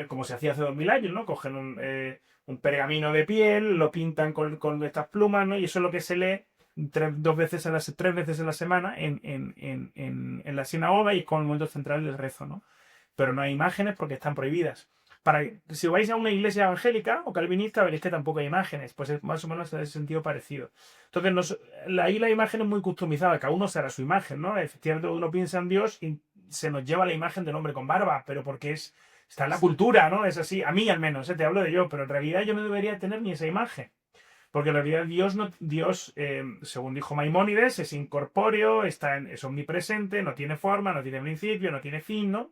como se hacía hace 2000 años, ¿no? Cogen un pergamino de piel, lo pintan con estas plumas, ¿no? Y eso es lo que se lee tres veces a la semana en la sinagoga y con el momento central del rezo, ¿no? Pero no hay imágenes porque están prohibidas. Si vais a una iglesia evangélica o calvinista, veréis que tampoco hay imágenes, pues es más o menos en ese sentido parecido. Entonces, ahí la imagen es muy customizada, cada uno se hará su imagen, ¿no? Efectivamente, uno piensa en Dios y se nos lleva la imagen del hombre con barba, pero porque está en la cultura, ¿no? Es así, a mí al menos, te hablo de yo, pero en realidad yo no debería tener ni esa imagen. Porque en realidad Dios, según dijo Maimónides, es incorpóreo, es omnipresente, no tiene forma, no tiene principio, no tiene fin, ¿no?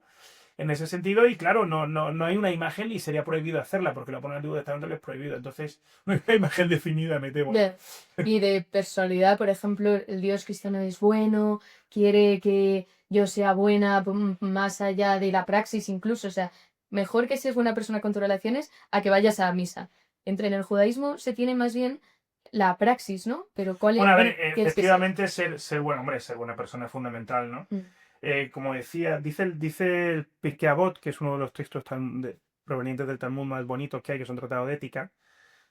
En ese sentido, y claro, no hay una imagen y sería prohibido hacerla, porque lo pone el Antiguo Testamento que es prohibido. Entonces, no hay una imagen definida, me temo. Y de personalidad, por ejemplo, el Dios cristiano es bueno, quiere que yo sea buena más allá de la praxis incluso. O sea, mejor que seas buena persona con tus relaciones a que vayas a misa. En el judaísmo se tiene más bien la praxis, ¿no? Pero ¿cuál es? Bueno, a ver, ¿qué es efectivamente ser buen hombre, ser buena persona es fundamental, ¿no? Como decía, dice el Pirkei Avot, que es uno de los textos provenientes del Talmud más bonitos que hay, que es un tratado de ética,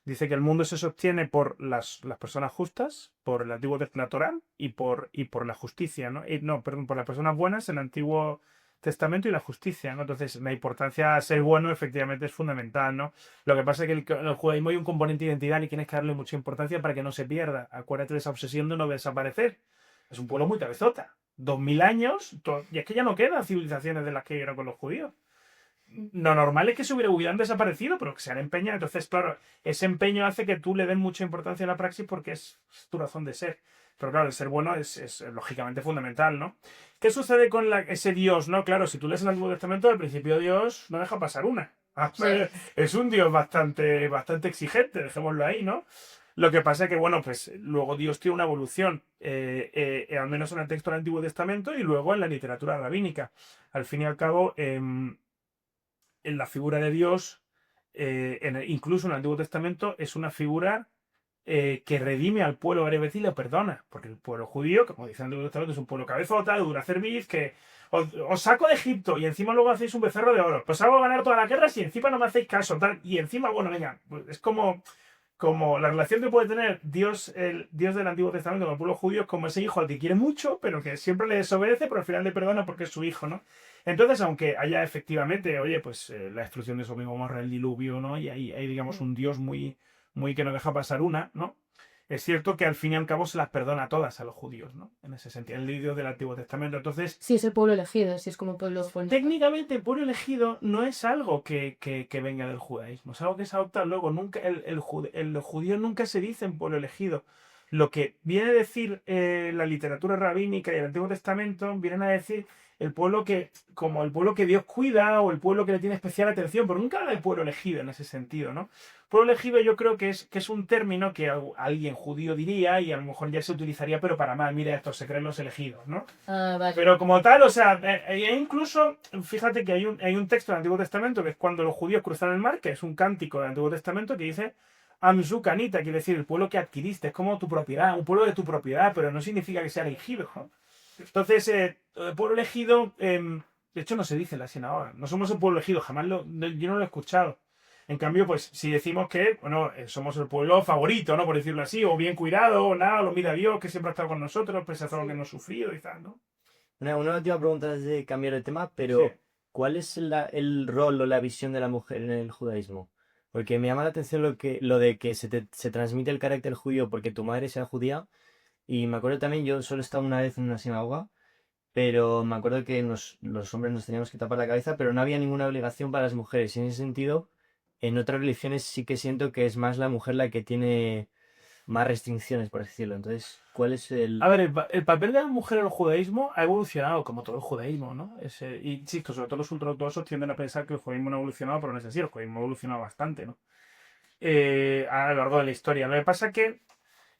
dice que el mundo se sostiene por las personas justas, por el Antiguo Testamento, la Torá, y por la justicia, ¿no? Perdón, por las personas buenas, el Antiguo Testamento y la justicia, ¿no? Entonces, la importancia de ser bueno efectivamente es fundamental, ¿no? Lo que pasa es que en el judaísmo hay un componente de identidad y tienes que darle mucha importancia para que no se pierda. Acuérdate de esa obsesión de no desaparecer. Es un pueblo muy cabezota. 2000 años, y es que ya no quedan civilizaciones de las que eran con los judíos. Lo normal es que se hubieran desaparecido, pero que se han empeñado. Entonces, claro, ese empeño hace que tú le den mucha importancia a la praxis porque es tu razón de ser. Pero claro, el ser bueno es lógicamente fundamental, ¿no? ¿Qué sucede con ese Dios, no? Claro, si tú lees el Antiguo Testamento, al principio Dios no deja pasar una. Sí. Es un Dios bastante exigente, dejémoslo ahí, ¿no? Lo que pasa es que, bueno, pues luego Dios tiene una evolución, al menos en el texto del Antiguo Testamento y luego en la literatura rabínica. Al fin y al cabo, en la figura de Dios, incluso en el Antiguo Testamento, es una figura que redime al pueblo árabe y lo perdona. Porque el pueblo judío, como dice el Antiguo Testamento, es un pueblo cabezota, de dura cerviz, que os saco de Egipto y encima luego hacéis un becerro de oro. Pues hago ganar todas las guerras y encima no me hacéis caso. Tal, y encima, bueno, venga, pues es como la relación que puede tener el Dios del Antiguo Testamento con el pueblo judío es como ese hijo al que quiere mucho, pero que siempre le desobedece, pero al final le perdona porque es su hijo, ¿no? Entonces, aunque haya efectivamente, oye, pues la destrucción de Sodoma y Gomorra, el diluvio, ¿no? Y hay digamos, un Dios muy, muy que no deja pasar una, ¿no? Es cierto que al fin y al cabo se las perdona a todas a los judíos, ¿no? En ese sentido, el Dios del Antiguo Testamento. Entonces, Sí, es el pueblo elegido, si es como pueblo fuerte. técnicamente, el pueblo elegido no es algo que venga del judaísmo, es algo que se adopta luego. Nunca, los judíos nunca se dicen pueblo elegido. Lo que viene a decir la literatura rabínica y el Antiguo Testamento, vienen a decir como el pueblo que Dios cuida o el pueblo que le tiene especial atención, pero nunca habla de pueblo elegido en ese sentido, ¿no? Pueblo elegido yo creo que es un término que alguien judío diría y a lo mejor ya se utilizaría, pero para mal, mira, estos se creen los elegidos, ¿no? Ah, vale. Pero como tal, o sea, incluso, fíjate que hay un texto del Antiguo Testamento que es cuando los judíos cruzan el mar, que es un cántico del Antiguo Testamento que dice Amzu Kanita, quiere decir el pueblo que adquiriste, es como tu propiedad, un pueblo de tu propiedad, pero no significa que sea elegido, ¿no? Entonces, el pueblo elegido, de hecho no se dice en la sinagoga, no somos el pueblo elegido, jamás yo no lo he escuchado. En cambio, pues si decimos que, bueno, somos el pueblo favorito, ¿no? Por decirlo así, o bien cuidado, o nada, lo mira Dios, que siempre ha estado con nosotros, pese a todo lo que hemos sufrido y tal, ¿no? Una última pregunta antes de cambiar de tema, pero Sí. ¿cuál es el rol o la visión de la mujer en el judaísmo? Porque me llama la atención lo de que se transmite el carácter judío porque tu madre sea judía. Y me acuerdo también, yo solo he estado una vez en una sinagoga, pero me acuerdo que los hombres nos teníamos que tapar la cabeza, pero no había ninguna obligación para las mujeres. Y en ese sentido, en otras religiones sí que siento que es más la mujer la que tiene más restricciones, por decirlo. Entonces, ¿cuál es el...? A ver, el papel de la mujer en el judaísmo ha evolucionado, como todo el judaísmo, ¿no? Y insisto, sobre todo los ultraortodoxos tienden a pensar que el judaísmo no ha evolucionado, pero no es así, el judaísmo ha evolucionado bastante, ¿no? A lo largo de la historia. Lo que pasa es que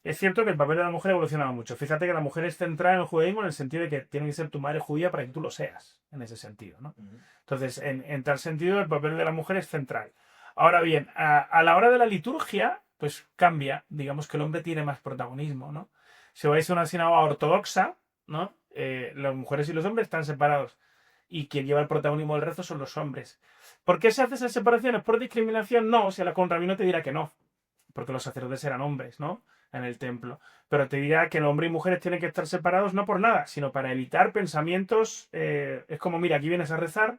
es cierto que el papel de la mujer ha evolucionado mucho. Fíjate que la mujer es central en el judaísmo en el sentido de que tiene que ser tu madre judía para que tú lo seas, en ese sentido, ¿no? Entonces, en tal sentido, el papel de la mujer es central. Ahora bien, a la hora de la liturgia, pues cambia. Digamos que el hombre tiene más protagonismo, ¿no? Si vais a una sinagoga ortodoxa, ¿no? Las mujeres y los hombres están separados. Y quien lleva el protagonismo del rezo son los hombres. ¿Por qué se hace esas separaciones? ¿Por discriminación? No. Si a la con rabino te dirá que no. Porque los sacerdotes eran hombres, ¿no? En el templo. Pero te dirá que el hombre y mujeres tienen que estar separados no por nada, sino para evitar pensamientos. Es como, mira, aquí vienes a rezar,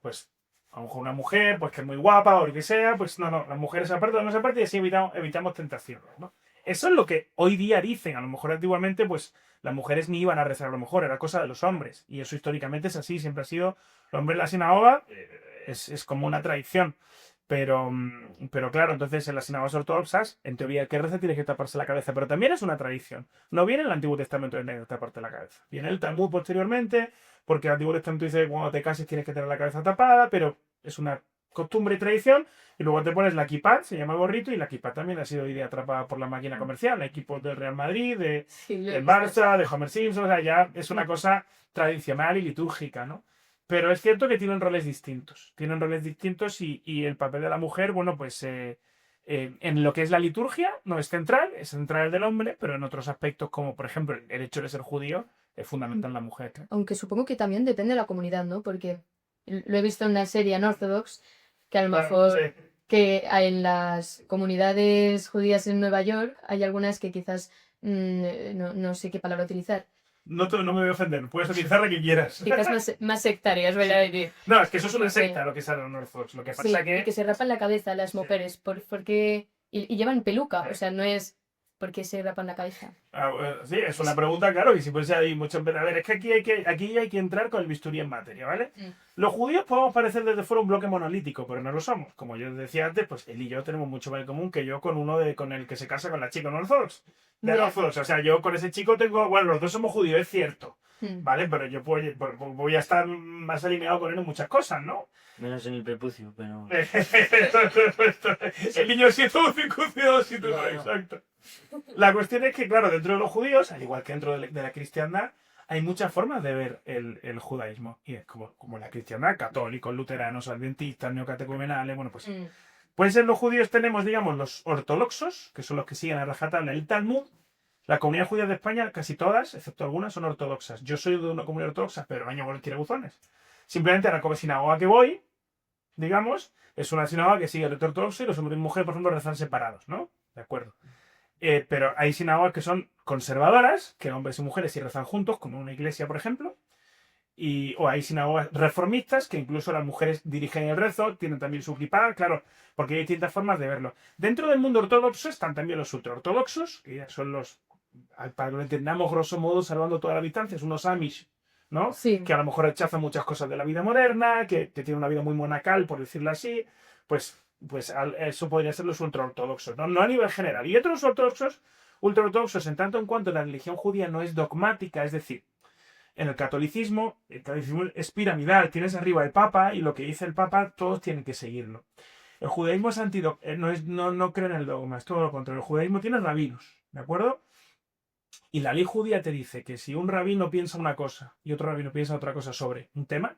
pues a lo mejor una mujer, pues que es muy guapa o lo que sea, pues no, las mujeres aparte, las aparte y así evitamos tentaciones, ¿no? Eso es lo que hoy día dicen. A lo mejor antiguamente, pues las mujeres ni iban a rezar, a lo mejor era cosa de los hombres. Y eso históricamente es así, siempre ha sido el hombre en la sinagoga, es como una tradición. Pero claro, entonces en las sinagogas ortodoxas, en teoría, el que reza tiene que taparse la cabeza, pero también es una tradición. No viene el Antiguo Testamento de taparte la cabeza. Viene el Talmud posteriormente, porque el Antiguo Testamento dice que cuando te cases tienes que tener la cabeza tapada, pero es una costumbre y tradición. Y luego te pones la kippah, se llama gorrito, y la kippah también ha sido hoy día atrapada por la máquina comercial. Hay equipos del Real Madrid, del Barça, de Homer Simpson, o sea, ya es una cosa tradicional y litúrgica, ¿no? Pero es cierto que tienen roles distintos. Tienen roles distintos y el papel de la mujer, bueno, pues en lo que es la liturgia no es central el del hombre, pero en otros aspectos como, por ejemplo, el hecho de ser judío es fundamental la mujer. Aunque supongo que también depende de la comunidad, ¿no? Porque lo he visto en una serie en Orthodox, que a lo mejor que en las comunidades judías en Nueva York hay algunas que quizás no sé qué palabra utilizar. No me voy a ofender, puedes utilizar la que quieras. Quizás más sectarias, ¿verdad? No, es que eso es una secta lo que sale en Orthodox. Lo que pasa Sí, y que se rapan la cabeza las mujeres, porque y llevan peluca, o sea, no es porque se rapan la cabeza. Sí, es una pregunta, claro, y si pues hay mucho... A ver, es que aquí hay que entrar con el bisturí en materia, ¿vale? Los judíos podemos parecer desde fuera un bloque monolítico, pero no lo somos. Como yo decía antes, pues él y yo tenemos mucho más en común que yo con con el que se casa con la chica en Orthodox. Orthodox. O sea, yo con ese chico tengo... Bueno, los dos somos judíos, es cierto, ¿vale? Pero yo voy a estar más alineado con él en muchas cosas, ¿no? Menos en el prepucio, pero... El niño sí tuvo circuncidado, sí tuvo, exacto. La cuestión es que, claro, dentro de los judíos, al igual que dentro de la cristiandad, hay muchas formas de ver el judaísmo. Y es como la cristiandad, católicos, luteranos, adventistas, neocatecumenales, bueno, pues... Pues en los judíos tenemos, digamos, los ortodoxos, que son los que siguen a rajatabla el Talmud. La comunidad judía de España, casi todas, excepto algunas, son ortodoxas. Yo soy de una comunidad ortodoxa, pero baño con el tirabuzones. Simplemente a la sinagoga que voy, digamos, es una sinagoga que sigue el rito ortodoxo y los hombres y mujeres, por ejemplo, rezan separados, ¿no? De acuerdo. Pero hay sinagogas que son conservadoras, que hombres y mujeres sí rezan juntos, como una iglesia, por ejemplo. O hay sinagogas reformistas, que incluso las mujeres dirigen el rezo, tienen también su kippah, claro, porque hay distintas formas de verlo. Dentro del mundo ortodoxo están también los ultraortodoxos, que ya son los, para que lo entendamos grosso modo, salvando todas las distancias, unos Amish, ¿no? Sí. Que a lo mejor rechazan muchas cosas de la vida moderna, que tienen una vida muy monacal, por decirlo así, pues eso podría ser los ultraortodoxos, ¿no? No a nivel general. Y otros ultraortodoxos, en tanto en cuanto la religión judía no es dogmática, es decir, en el catolicismo es piramidal, tienes arriba el Papa y lo que dice el Papa todos tienen que seguirlo. El judaísmo es no cree en el dogma, es todo lo contrario. El judaísmo tiene rabinos, ¿de acuerdo? Y la ley judía te dice que si un rabino piensa una cosa y otro rabino piensa otra cosa sobre un tema,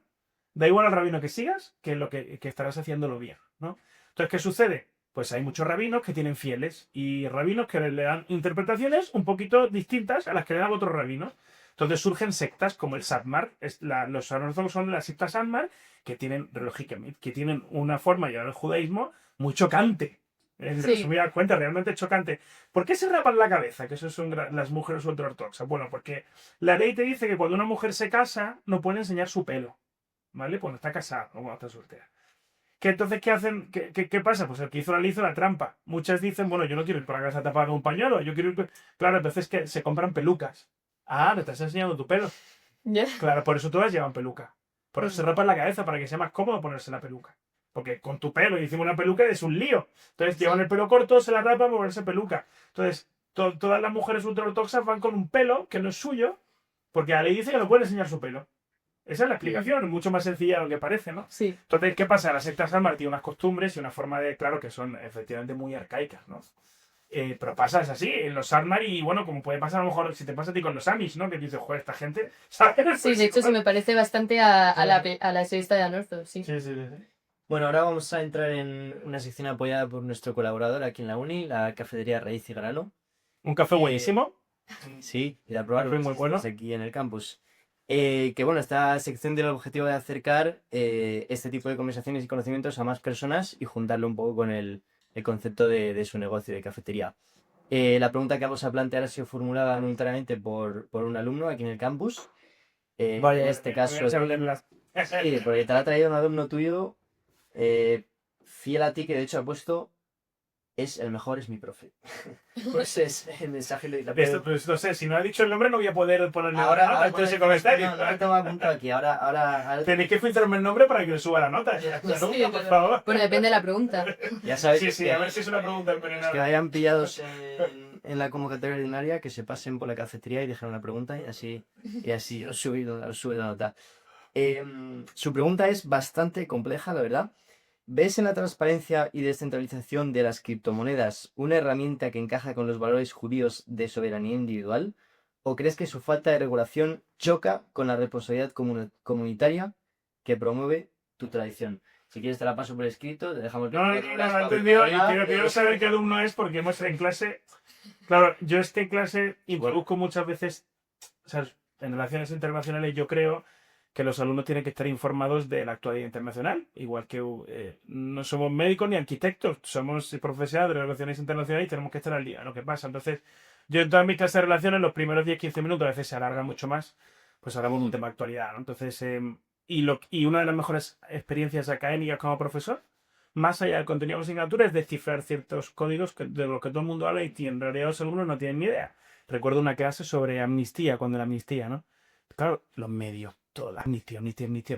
da igual al rabino que sigas que estarás haciéndolo bien, ¿no? Entonces, ¿qué sucede? Pues hay muchos rabinos que tienen fieles y rabinos que le dan interpretaciones un poquito distintas a las que le dan otros rabinos. Entonces surgen sectas como el Satmar. Los ortodoxos son de la secta Satmar que tienen una forma de llevar el judaísmo muy chocante. En resumida cuenta, realmente chocante. ¿Por qué se rapan la cabeza? Que eso son las mujeres ultraortodoxas. Bueno, porque la ley te dice que cuando una mujer se casa no puede enseñar su pelo, ¿vale? Cuando está casada o cuando está soltera. ¿Que entonces qué hacen? ¿Qué pasa? Pues el que hizo la ley hizo la trampa. Muchas dicen, bueno, yo no quiero ir por la casa tapada con un pañuelo, yo quiero ir... Claro, entonces que se compran pelucas. Ah, me estás enseñando tu pelo. Yeah. Claro, por eso todas llevan peluca. Por eso se rapan la cabeza, para que sea más cómodo ponerse la peluca. Porque con tu pelo, y encima una peluca es un lío. Entonces llevan el pelo corto, se la rapan para ponerse peluca. Entonces, todas las mujeres ultraortodoxas van con un pelo que no es suyo, porque la ley dice que no pueden enseñar su pelo. Esa es la explicación, mucho más sencilla de lo que parece, ¿no? Sí. Entonces, ¿qué pasa? La secta Satmar tiene unas costumbres y una forma de, claro, que son efectivamente muy arcaicas, ¿no? Pero pasa, es así, en los Sarnar y bueno, como puede pasar a lo mejor si te pasa a ti con los Amish, ¿no? Que dices, joder, esta gente, ¿sabes? Sí, de hecho se me parece bastante a la serie esta de Anortho, sí. Sí, sí, sí. Bueno, ahora vamos a entrar en una sección apoyada por nuestro colaborador aquí en la uni, la cafetería Raíz y Grano. Un café buenísimo. Sí, ir a probarlo Café muy bueno. aquí en el campus. Que bueno, esta sección tiene el objetivo de acercar este tipo de conversaciones y conocimientos a más personas y juntarlo un poco con el concepto de su negocio de cafetería. La pregunta que vamos a plantear ha sido formulada voluntariamente por un alumno aquí en el campus. Vaya, En este caso, sí, porque te la ha traído un alumno tuyo fiel a ti, que de hecho ha puesto es el mejor, es mi profe. Pues es el mensaje. Pues no sé, si no ha dicho el nombre no voy a poder ponerle Ahora, la nota en ese comentario. no lo tengo apuntado aquí. Ahora Tenéis que filtrarme el nombre para que le suba la nota. Sí, Por favor. Bueno, depende de la pregunta. ya sabéis Sí, sí, que, a ver si es una pregunta los que envenenada. hayan pillados en la convocatoria ordinaria, que se pasen por la cafetería y dejen una pregunta y así os sube la nota. Su pregunta es bastante compleja, la verdad. ¿Ves en la transparencia y descentralización de las criptomonedas una herramienta que encaja con los valores judíos de soberanía individual? ¿O crees que su falta de regulación choca con la responsabilidad comunitaria que promueve tu tradición? Si quieres te la paso por escrito, te dejamos... No, he entendido. Y quiero saber qué alumno es porque hemos en clase... Claro, yo en clase introduzco muchas veces... O sea, en relaciones internacionales yo creo que los alumnos tienen que estar informados de la actualidad internacional, igual que no somos médicos ni arquitectos, somos profesionales de relaciones internacionales y tenemos que estar al día de lo que pasa. Entonces, yo en todas mis clases de relaciones, los primeros 10-15 minutos, a veces se alarga mucho más, pues hablamos de un tema de actualidad, ¿no? Entonces, y una de las mejores experiencias académicas como profesor, más allá del contenido de la asignatura, es descifrar ciertos códigos de los que todo el mundo habla y en realidad los alumnos no tienen ni idea. Recuerdo una clase sobre amnistía, cuando la amnistía, ¿no? Claro, los medios, toda la amnistía.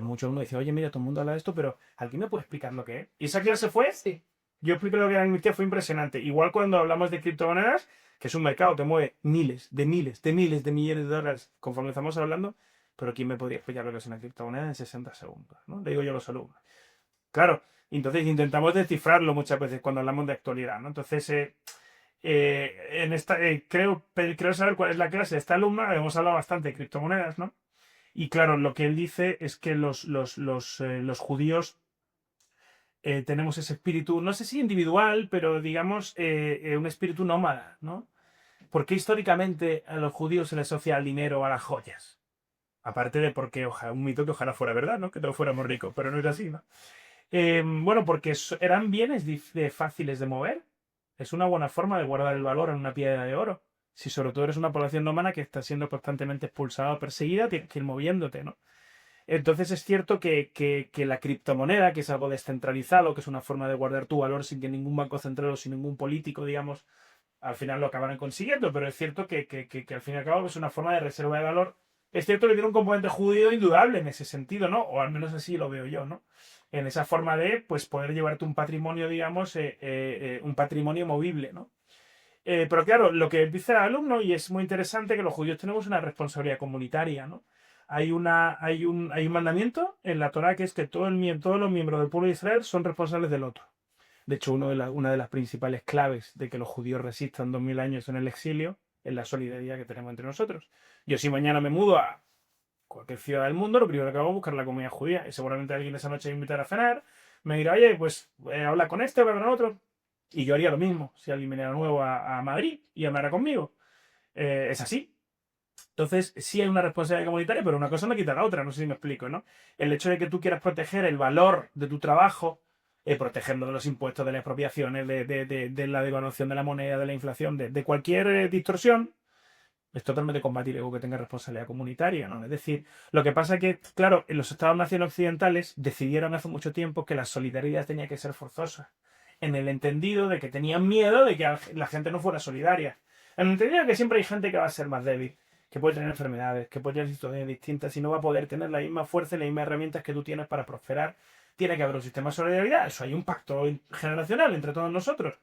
Mucho uno dice, oye, mira, todo el mundo habla de esto, pero ¿alguien me puede explicar lo que es? ¿Y esa clase fue? Sí. Yo expliqué lo que era la amnistía, fue impresionante. Igual cuando hablamos de criptomonedas, que es un mercado que mueve miles de millones de dólares conforme estamos hablando, pero ¿quién me podría explicar lo que es una criptomoneda en 60 segundos? ¿No? Le digo yo a los alumnos. Claro, entonces intentamos descifrarlo muchas veces cuando hablamos de actualidad, ¿no? Entonces, creo saber cuál es la clase de esta alumna. Hemos hablado bastante de criptomonedas, ¿no? Y claro, lo que él dice es que los judíos tenemos ese espíritu, no sé si individual, pero digamos un espíritu nómada, ¿no? ¿Por qué históricamente a los judíos se les asocia al dinero o a las joyas? Aparte de porque un mito que ojalá fuera verdad, ¿no? Que todos fuéramos ricos, pero no era así, ¿no? Bueno, porque eran bienes fáciles de mover. Es una buena forma de guardar el valor en una piedra de oro. Si sobre todo eres una población nómada que está siendo constantemente expulsada o perseguida, tienes que ir moviéndote, ¿no? Entonces es cierto que la criptomoneda, que es algo descentralizado, que es una forma de guardar tu valor sin que ningún banco central o sin ningún político, digamos, al final lo acabarán consiguiendo, pero es cierto que al fin y al cabo es una forma de reserva de valor. Es cierto que tiene un componente judío indudable en ese sentido, ¿no? O al menos así lo veo yo, ¿no? En esa forma de, pues, poder llevarte un patrimonio, digamos, un patrimonio movible, ¿no? Pero claro, lo que dice el alumno, y es muy interesante, que los judíos tenemos una responsabilidad comunitaria, ¿no? Hay un mandamiento en la Torá que es que todos los miembros del pueblo de Israel son responsables del otro. De hecho, una de las principales claves de que los judíos resistan 2000 años en el exilio es la solidaridad que tenemos entre nosotros. Yo si mañana me mudo a cualquier ciudad del mundo, lo primero que hago es buscar la comunidad judía. Y seguramente alguien esa noche me invitará a cenar, me dirá, oye, pues habla con este, habla con otro. Y yo haría lo mismo si alguien viniera nuevo a Madrid y hablara conmigo. Es así. Entonces, sí hay una responsabilidad comunitaria, pero una cosa no quita la otra, no sé si me explico, ¿no? El hecho de que tú quieras proteger el valor de tu trabajo, protegerlo de los impuestos, de las expropiaciones, de la devaluación de la moneda, de la inflación, de cualquier distorsión, es totalmente compatible con que tenga responsabilidad comunitaria, ¿no? Es decir, lo que pasa es que, claro, en los Estados-nación occidentales decidieron hace mucho tiempo que la solidaridad tenía que ser forzosa, en el entendido de que tenían miedo de que la gente no fuera solidaria. En el entendido de que siempre hay gente que va a ser más débil, que puede tener enfermedades, que puede tener situaciones distintas y no va a poder tener la misma fuerza y las mismas herramientas que tú tienes para prosperar. Tiene que haber un sistema de solidaridad. Eso hay un pacto generacional entre todos nosotros.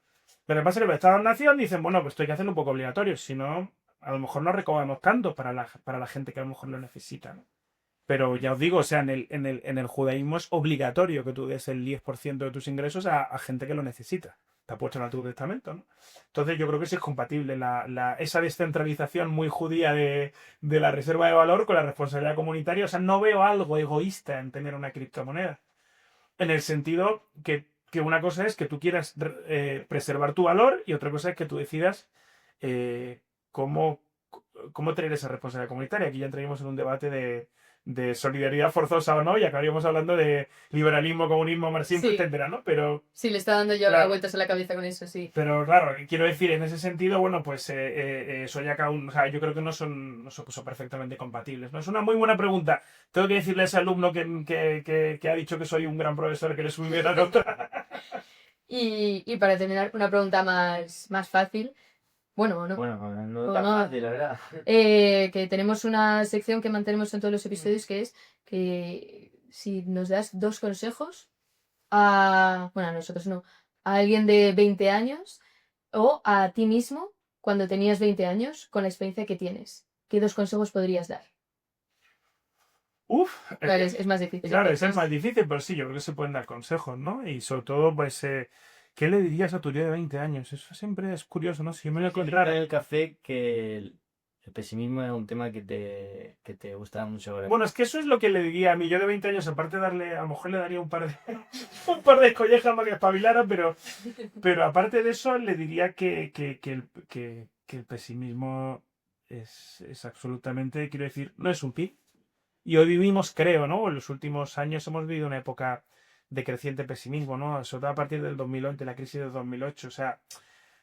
Pero lo que pasa es que los Estados-nación dicen, bueno, pues esto hay que hacerlo un poco obligatorio, si no, a lo mejor no recaudamos tanto para la gente que a lo mejor lo necesita, ¿no? Pero ya os digo, o sea, en el judaísmo es obligatorio que tú des el 10% de tus ingresos a gente que lo necesita. está puesto en el Antiguo Testamento, ¿no? Entonces yo creo que sí es compatible esa descentralización muy judía de la reserva de valor con la responsabilidad comunitaria. O sea, no veo algo egoísta en tener una criptomoneda. En el sentido que una cosa es que tú quieras preservar tu valor y otra cosa es que tú decidas eh, cómo, cómo tener esa responsabilidad comunitaria. Aquí ya entraríamos en un debate de solidaridad forzosa o no, y acabaríamos hablando de liberalismo, comunismo, marxismo, Sí. etcétera, ¿no? Pero Sí, le está dando yo Claro. vueltas a la cabeza con eso, sí. claro, quiero decir, en ese sentido, bueno, pues eso ya cada uno, o sea, yo creo que no son perfectamente compatibles, ¿no? Es una muy buena pregunta. Tengo que decirle a ese alumno que ha dicho que soy un gran profesor, que le subí la nota. Y para terminar, una pregunta más fácil. Bueno, no. Bueno, no O tan no. fácil, la verdad. Que tenemos una sección que mantenemos en todos los episodios que es que si nos das 2 consejos bueno, a nosotros no, a alguien de 20 años o a ti mismo cuando tenías 20 años con la experiencia que tienes, ¿qué 2 consejos podrías dar? Uf, Claro, es más difícil. claro, eso es más difícil, pero sí, yo creo que se pueden dar consejos, ¿no? Y sobre todo, pues, ¿qué le dirías a tu yo de 20 años? Eso siempre es curioso, ¿no? Si yo me lo En encontrara. el café que el pesimismo era un tema que te gustaba mucho ahora. Bueno, es que eso es lo que le diría a mí. Yo de 20 años, aparte de darle, a lo mejor le daría un par de, un par de collejas para que espabilara, pero aparte de eso, le diría que el pesimismo es absolutamente, quiero decir, no es un pi. Y hoy vivimos, creo, ¿no? En los últimos años hemos vivido una época de creciente pesimismo, ¿no? Sobre todo a partir del 2011, la crisis de 2008. O sea,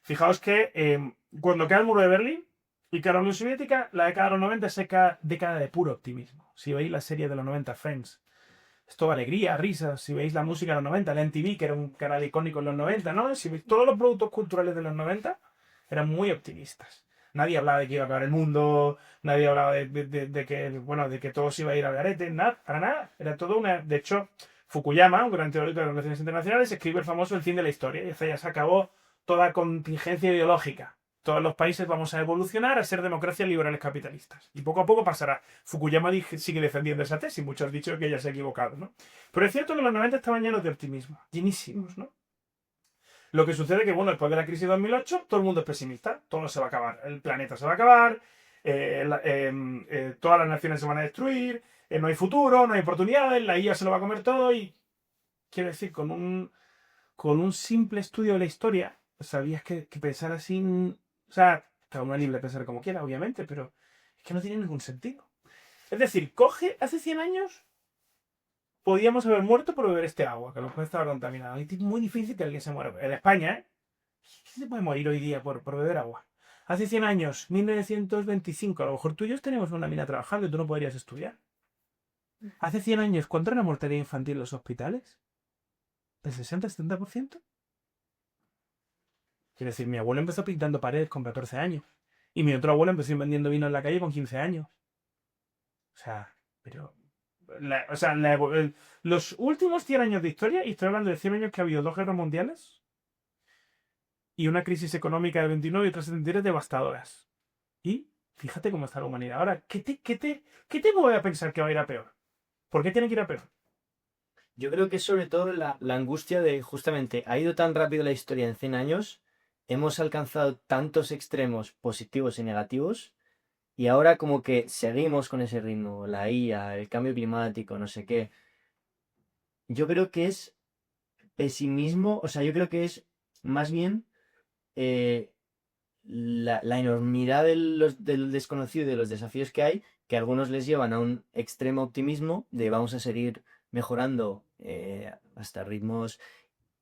fijaos que cuando cae el muro de Berlín y cae la Unión Soviética, la década de los 90 es década de puro optimismo. Si veis la serie de los 90, Friends, es toda alegría, risas. Si veis la música de los 90, la MTV, que era un canal icónico en los 90, ¿no? Si veis todos los productos culturales de los 90, eran muy optimistas. Nadie hablaba de que iba a acabar el mundo, nadie hablaba de que, bueno, de que todo se iba a ir al garete, nada, para nada. Era todo una... De hecho, Fukuyama, un gran teórico de las relaciones internacionales, escribe el famoso El fin de la historia. Y dice, ya se acabó toda contingencia ideológica. Todos los países vamos a evolucionar a ser democracias liberales capitalistas. Y poco a poco pasará. Fukuyama sigue defendiendo esa tesis. Muchos han dicho que ella se ha equivocado, ¿no? Pero es cierto que los 90 estaban llenos de optimismo. Llenísimos, ¿no? Lo que sucede es que, bueno, después de la crisis de 2008, todo el mundo es pesimista. Todo se va a acabar. El planeta se va a acabar. Todas las naciones se van a destruir. No hay futuro, no hay oportunidades. La IA se lo va a comer todo. Y quiero decir, con un simple estudio de la historia, sabías que pensar así. O sea, cada uno es libre de pensar como quiera, obviamente, pero es que no tiene ningún sentido. Es decir, hace 100 años podíamos haber muerto por beber este agua, que a lo mejor estaba contaminado. Y es muy difícil que alguien se muera. En España, ¿eh? ¿Quién se puede morir hoy día por beber agua? Hace 100 años, 1925, a lo mejor tú y yo tenemos una mina trabajando y tú no podrías estudiar. Hace 100 años, ¿cuánto era la mortalidad infantil en los hospitales? ¿Del 60-70%? Quiero decir, mi abuelo empezó pintando paredes con 14 años. Y mi otro abuelo empezó vendiendo vino en la calle con 15 años. O sea, pero... los últimos 100 años de historia, y estoy hablando de 100 años que ha habido 2 guerras mundiales y una crisis económica del 29 y otras 73 devastadoras. Y fíjate cómo está la humanidad. Ahora, ¿qué te mueve a pensar que va a ir a peor? ¿Por qué tiene que ir a peor? Yo creo que es sobre todo la angustia de justamente ha ido tan rápido la historia en 100 años, hemos alcanzado tantos extremos positivos y negativos, y ahora como que seguimos con ese ritmo, la IA, el cambio climático, no sé qué. Yo creo que es pesimismo, o sea, yo creo que es más bien la enormidad del desconocido y de los desafíos que hay, que algunos les llevan a un extremo optimismo de vamos a seguir mejorando hasta ritmos,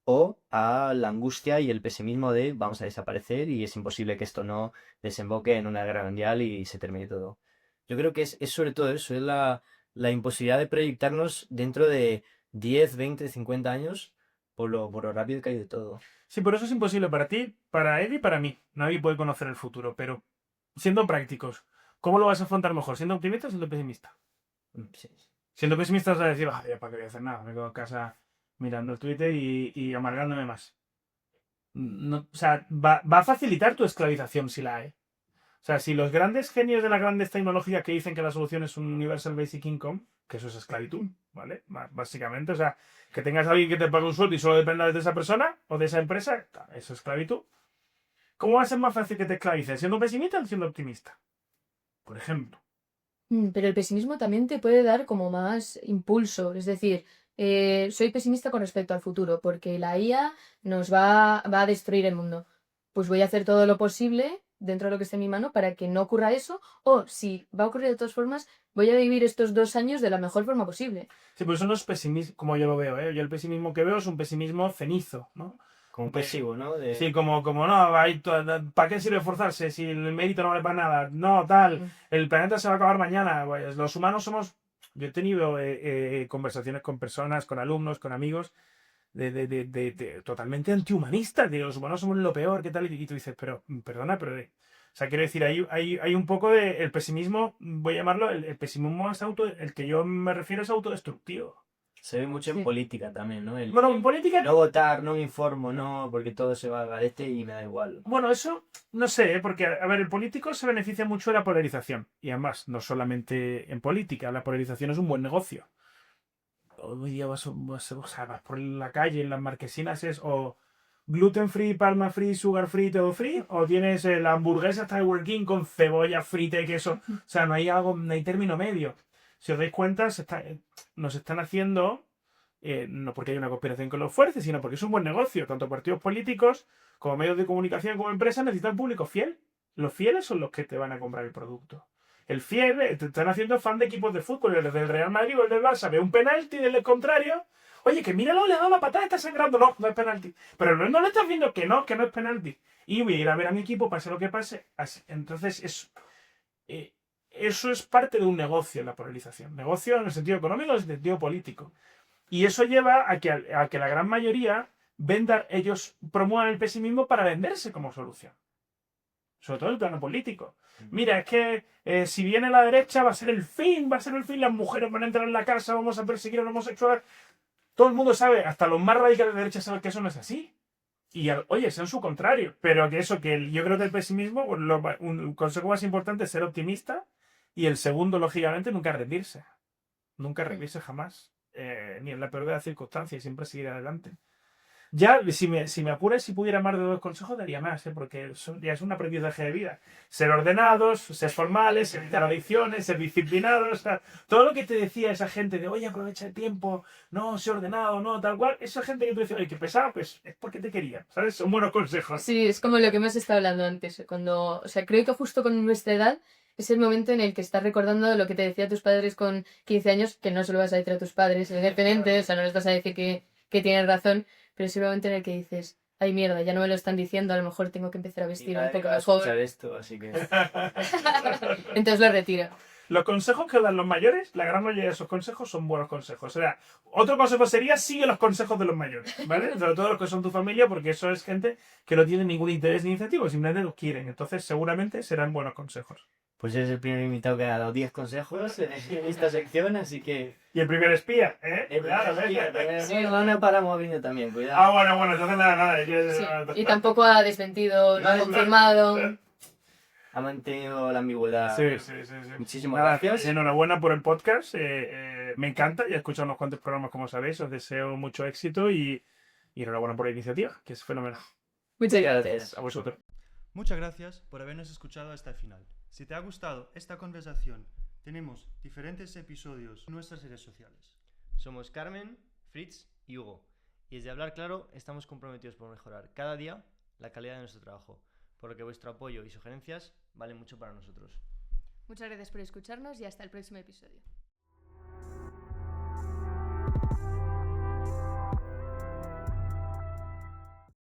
o a la angustia y el pesimismo de vamos a desaparecer y es imposible que esto no desemboque en una guerra mundial y se termine todo. Yo creo que es sobre todo eso, es la imposibilidad de proyectarnos dentro de 10, 20, 50 años por lo rápido que hay de todo. Sí, por eso es imposible para ti, para él y para mí. Nadie puede conocer el futuro, pero siendo prácticos, ¿cómo lo vas a afrontar mejor? ¿Siendo optimista o siendo pesimista? Sí. Siendo pesimista vas a decir, ya para qué voy a hacer nada, me quedo en casa mirando el Twitter y amargándome más. No, o sea, va a facilitar tu esclavización si la hay. O sea, si los grandes genios de las grandes tecnológicas que dicen que la solución es un Universal Basic Income, que eso es esclavitud, ¿vale? Básicamente, o sea, que tengas a alguien que te pague un sueldo y solo dependas de esa persona o de esa empresa, eso es esclavitud. ¿Cómo va a ser más fácil que te esclavices? ¿Siendo pesimista o siendo optimista? Por ejemplo. Pero el pesimismo también te puede dar como más impulso. Es decir, soy pesimista con respecto al futuro, porque la IA va a destruir el mundo. Pues voy a hacer todo lo posible dentro de lo que esté en mi mano para que no ocurra eso. O si va a ocurrir de todas formas, voy a vivir estos 2 años de la mejor forma posible. Sí, pero eso no es pesimismo como yo lo veo, ¿eh? Yo el pesimismo que veo es un pesimismo cenizo, ¿no? Como pasivo, ¿no? Sí, como no, ¿para qué sirve esforzarse si el mérito no vale para nada? No, tal, el planeta se va a acabar mañana. Pues los humanos somos... Yo he tenido conversaciones con personas, con alumnos, con amigos, totalmente antihumanistas, de los humanos somos lo peor, ¿qué tal? Y tú dices, pero, perdona, pero... o sea, quiero decir, hay un poco de... El pesimismo, voy a llamarlo, el pesimismo es el que yo me refiero es autodestructivo. Se ve mucho en Sí. política también, ¿no? Bueno, en política... No votar, no me informo, no, porque todo se va al garete y me da igual. Bueno, eso no sé, ¿eh? Porque, a ver, el político se beneficia mucho de la polarización. Y además, no solamente en política, la polarización es un buen negocio. Hoy día vas por la calle, en las marquesinas es o gluten free, palma free, sugar free, todo free, o tienes la hamburguesa Tiger King con cebolla frita y queso. O sea, no hay término medio. Si os dais cuenta, nos están haciendo, no porque haya una conspiración que lo fuerce, sino porque es un buen negocio. Tanto partidos políticos como medios de comunicación como empresas necesitan público fiel. Los fieles son los que te van a comprar el producto. El fiel, te están haciendo fan de equipos de fútbol, el del Real Madrid o el del Barça, ve un penalti del contrario. Oye, que míralo, le ha dado la patada, está sangrando. No, no es penalti. Pero no le estás viendo que no es penalti. Y voy a ir a ver a mi equipo, pase lo que pase. Entonces, eso es parte de un negocio, la polarización. Negocio en el sentido económico, en el sentido político. Y eso lleva a que la gran mayoría ellos promuevan el pesimismo para venderse como solución. Sobre todo en el plano político. Mira, es que si viene la derecha va a ser el fin, las mujeres van a entrar en la casa, vamos a perseguir a los homosexuales. Todo el mundo sabe, hasta los más radicales de derecha saben que eso no es así. Y oye, es en su contrario. Pero yo creo que el pesimismo, un consejo más importante es ser optimista. Y el segundo, lógicamente, nunca rendirse. Nunca rendirse jamás. Ni en la peor de las circunstancias, siempre seguir adelante. Ya, si me apuras, si pudiera más de 2 consejos, daría más, porque ya es un aprendizaje de vida. Ser ordenados, ser formales, evitar adicciones, ser disciplinados. O sea, todo lo que te decía esa gente de, oye, aprovecha el tiempo, no, sé ordenado, no, tal cual. Esa gente que tú decías, oye, qué pesado, pues es porque te quería, ¿sabes? Son buenos consejos. Sí, es como lo que hemos estado hablando antes. O sea, creo que justo con nuestra edad es el momento en el que estás recordando lo que te decía tus padres con 15 años, que no se lo vas a decir a tus padres, evidentemente, o sea, no les vas a decir que tienen razón, pero es el momento en el que dices, ay mierda, ya no me lo están diciendo, a lo mejor tengo que empezar a vestir un poco mejor. Esto, así que... Entonces lo retiro. Los consejos que dan los mayores, la gran mayoría de esos consejos son buenos consejos. O sea, otro consejo sería sigue los consejos de los mayores, ¿vale? Sobre todo los que son tu familia, porque eso es gente que no tiene ningún interés ni incentivo, simplemente los quieren. Entonces, seguramente serán buenos consejos. Pues eres el primer invitado que ha dado 10 consejos en esta sección, así que... Y el primer espía, ¿eh? Sí, no paramos abriendo también, cuidado. Bueno, entonces nada. Sí. Y tampoco ha desmentido, no ha confirmado. Ha mantenido la ambigüedad. Sí. Muchísimas Nada, gracias. enhorabuena por el podcast. Me encanta. Ya he escuchado unos cuantos programas, como sabéis. Os deseo mucho éxito y enhorabuena por la iniciativa, que es fenomenal. Muchas gracias. A vosotros. Muchas gracias por habernos escuchado hasta el final. Si te ha gustado esta conversación, tenemos diferentes episodios en nuestras redes sociales. Somos Carmen, Fritz y Hugo. Y desde Hablar Claro estamos comprometidos por mejorar cada día la calidad de nuestro trabajo, por lo que vuestro apoyo y sugerencias valen mucho para nosotros. Muchas gracias por escucharnos y hasta el próximo episodio.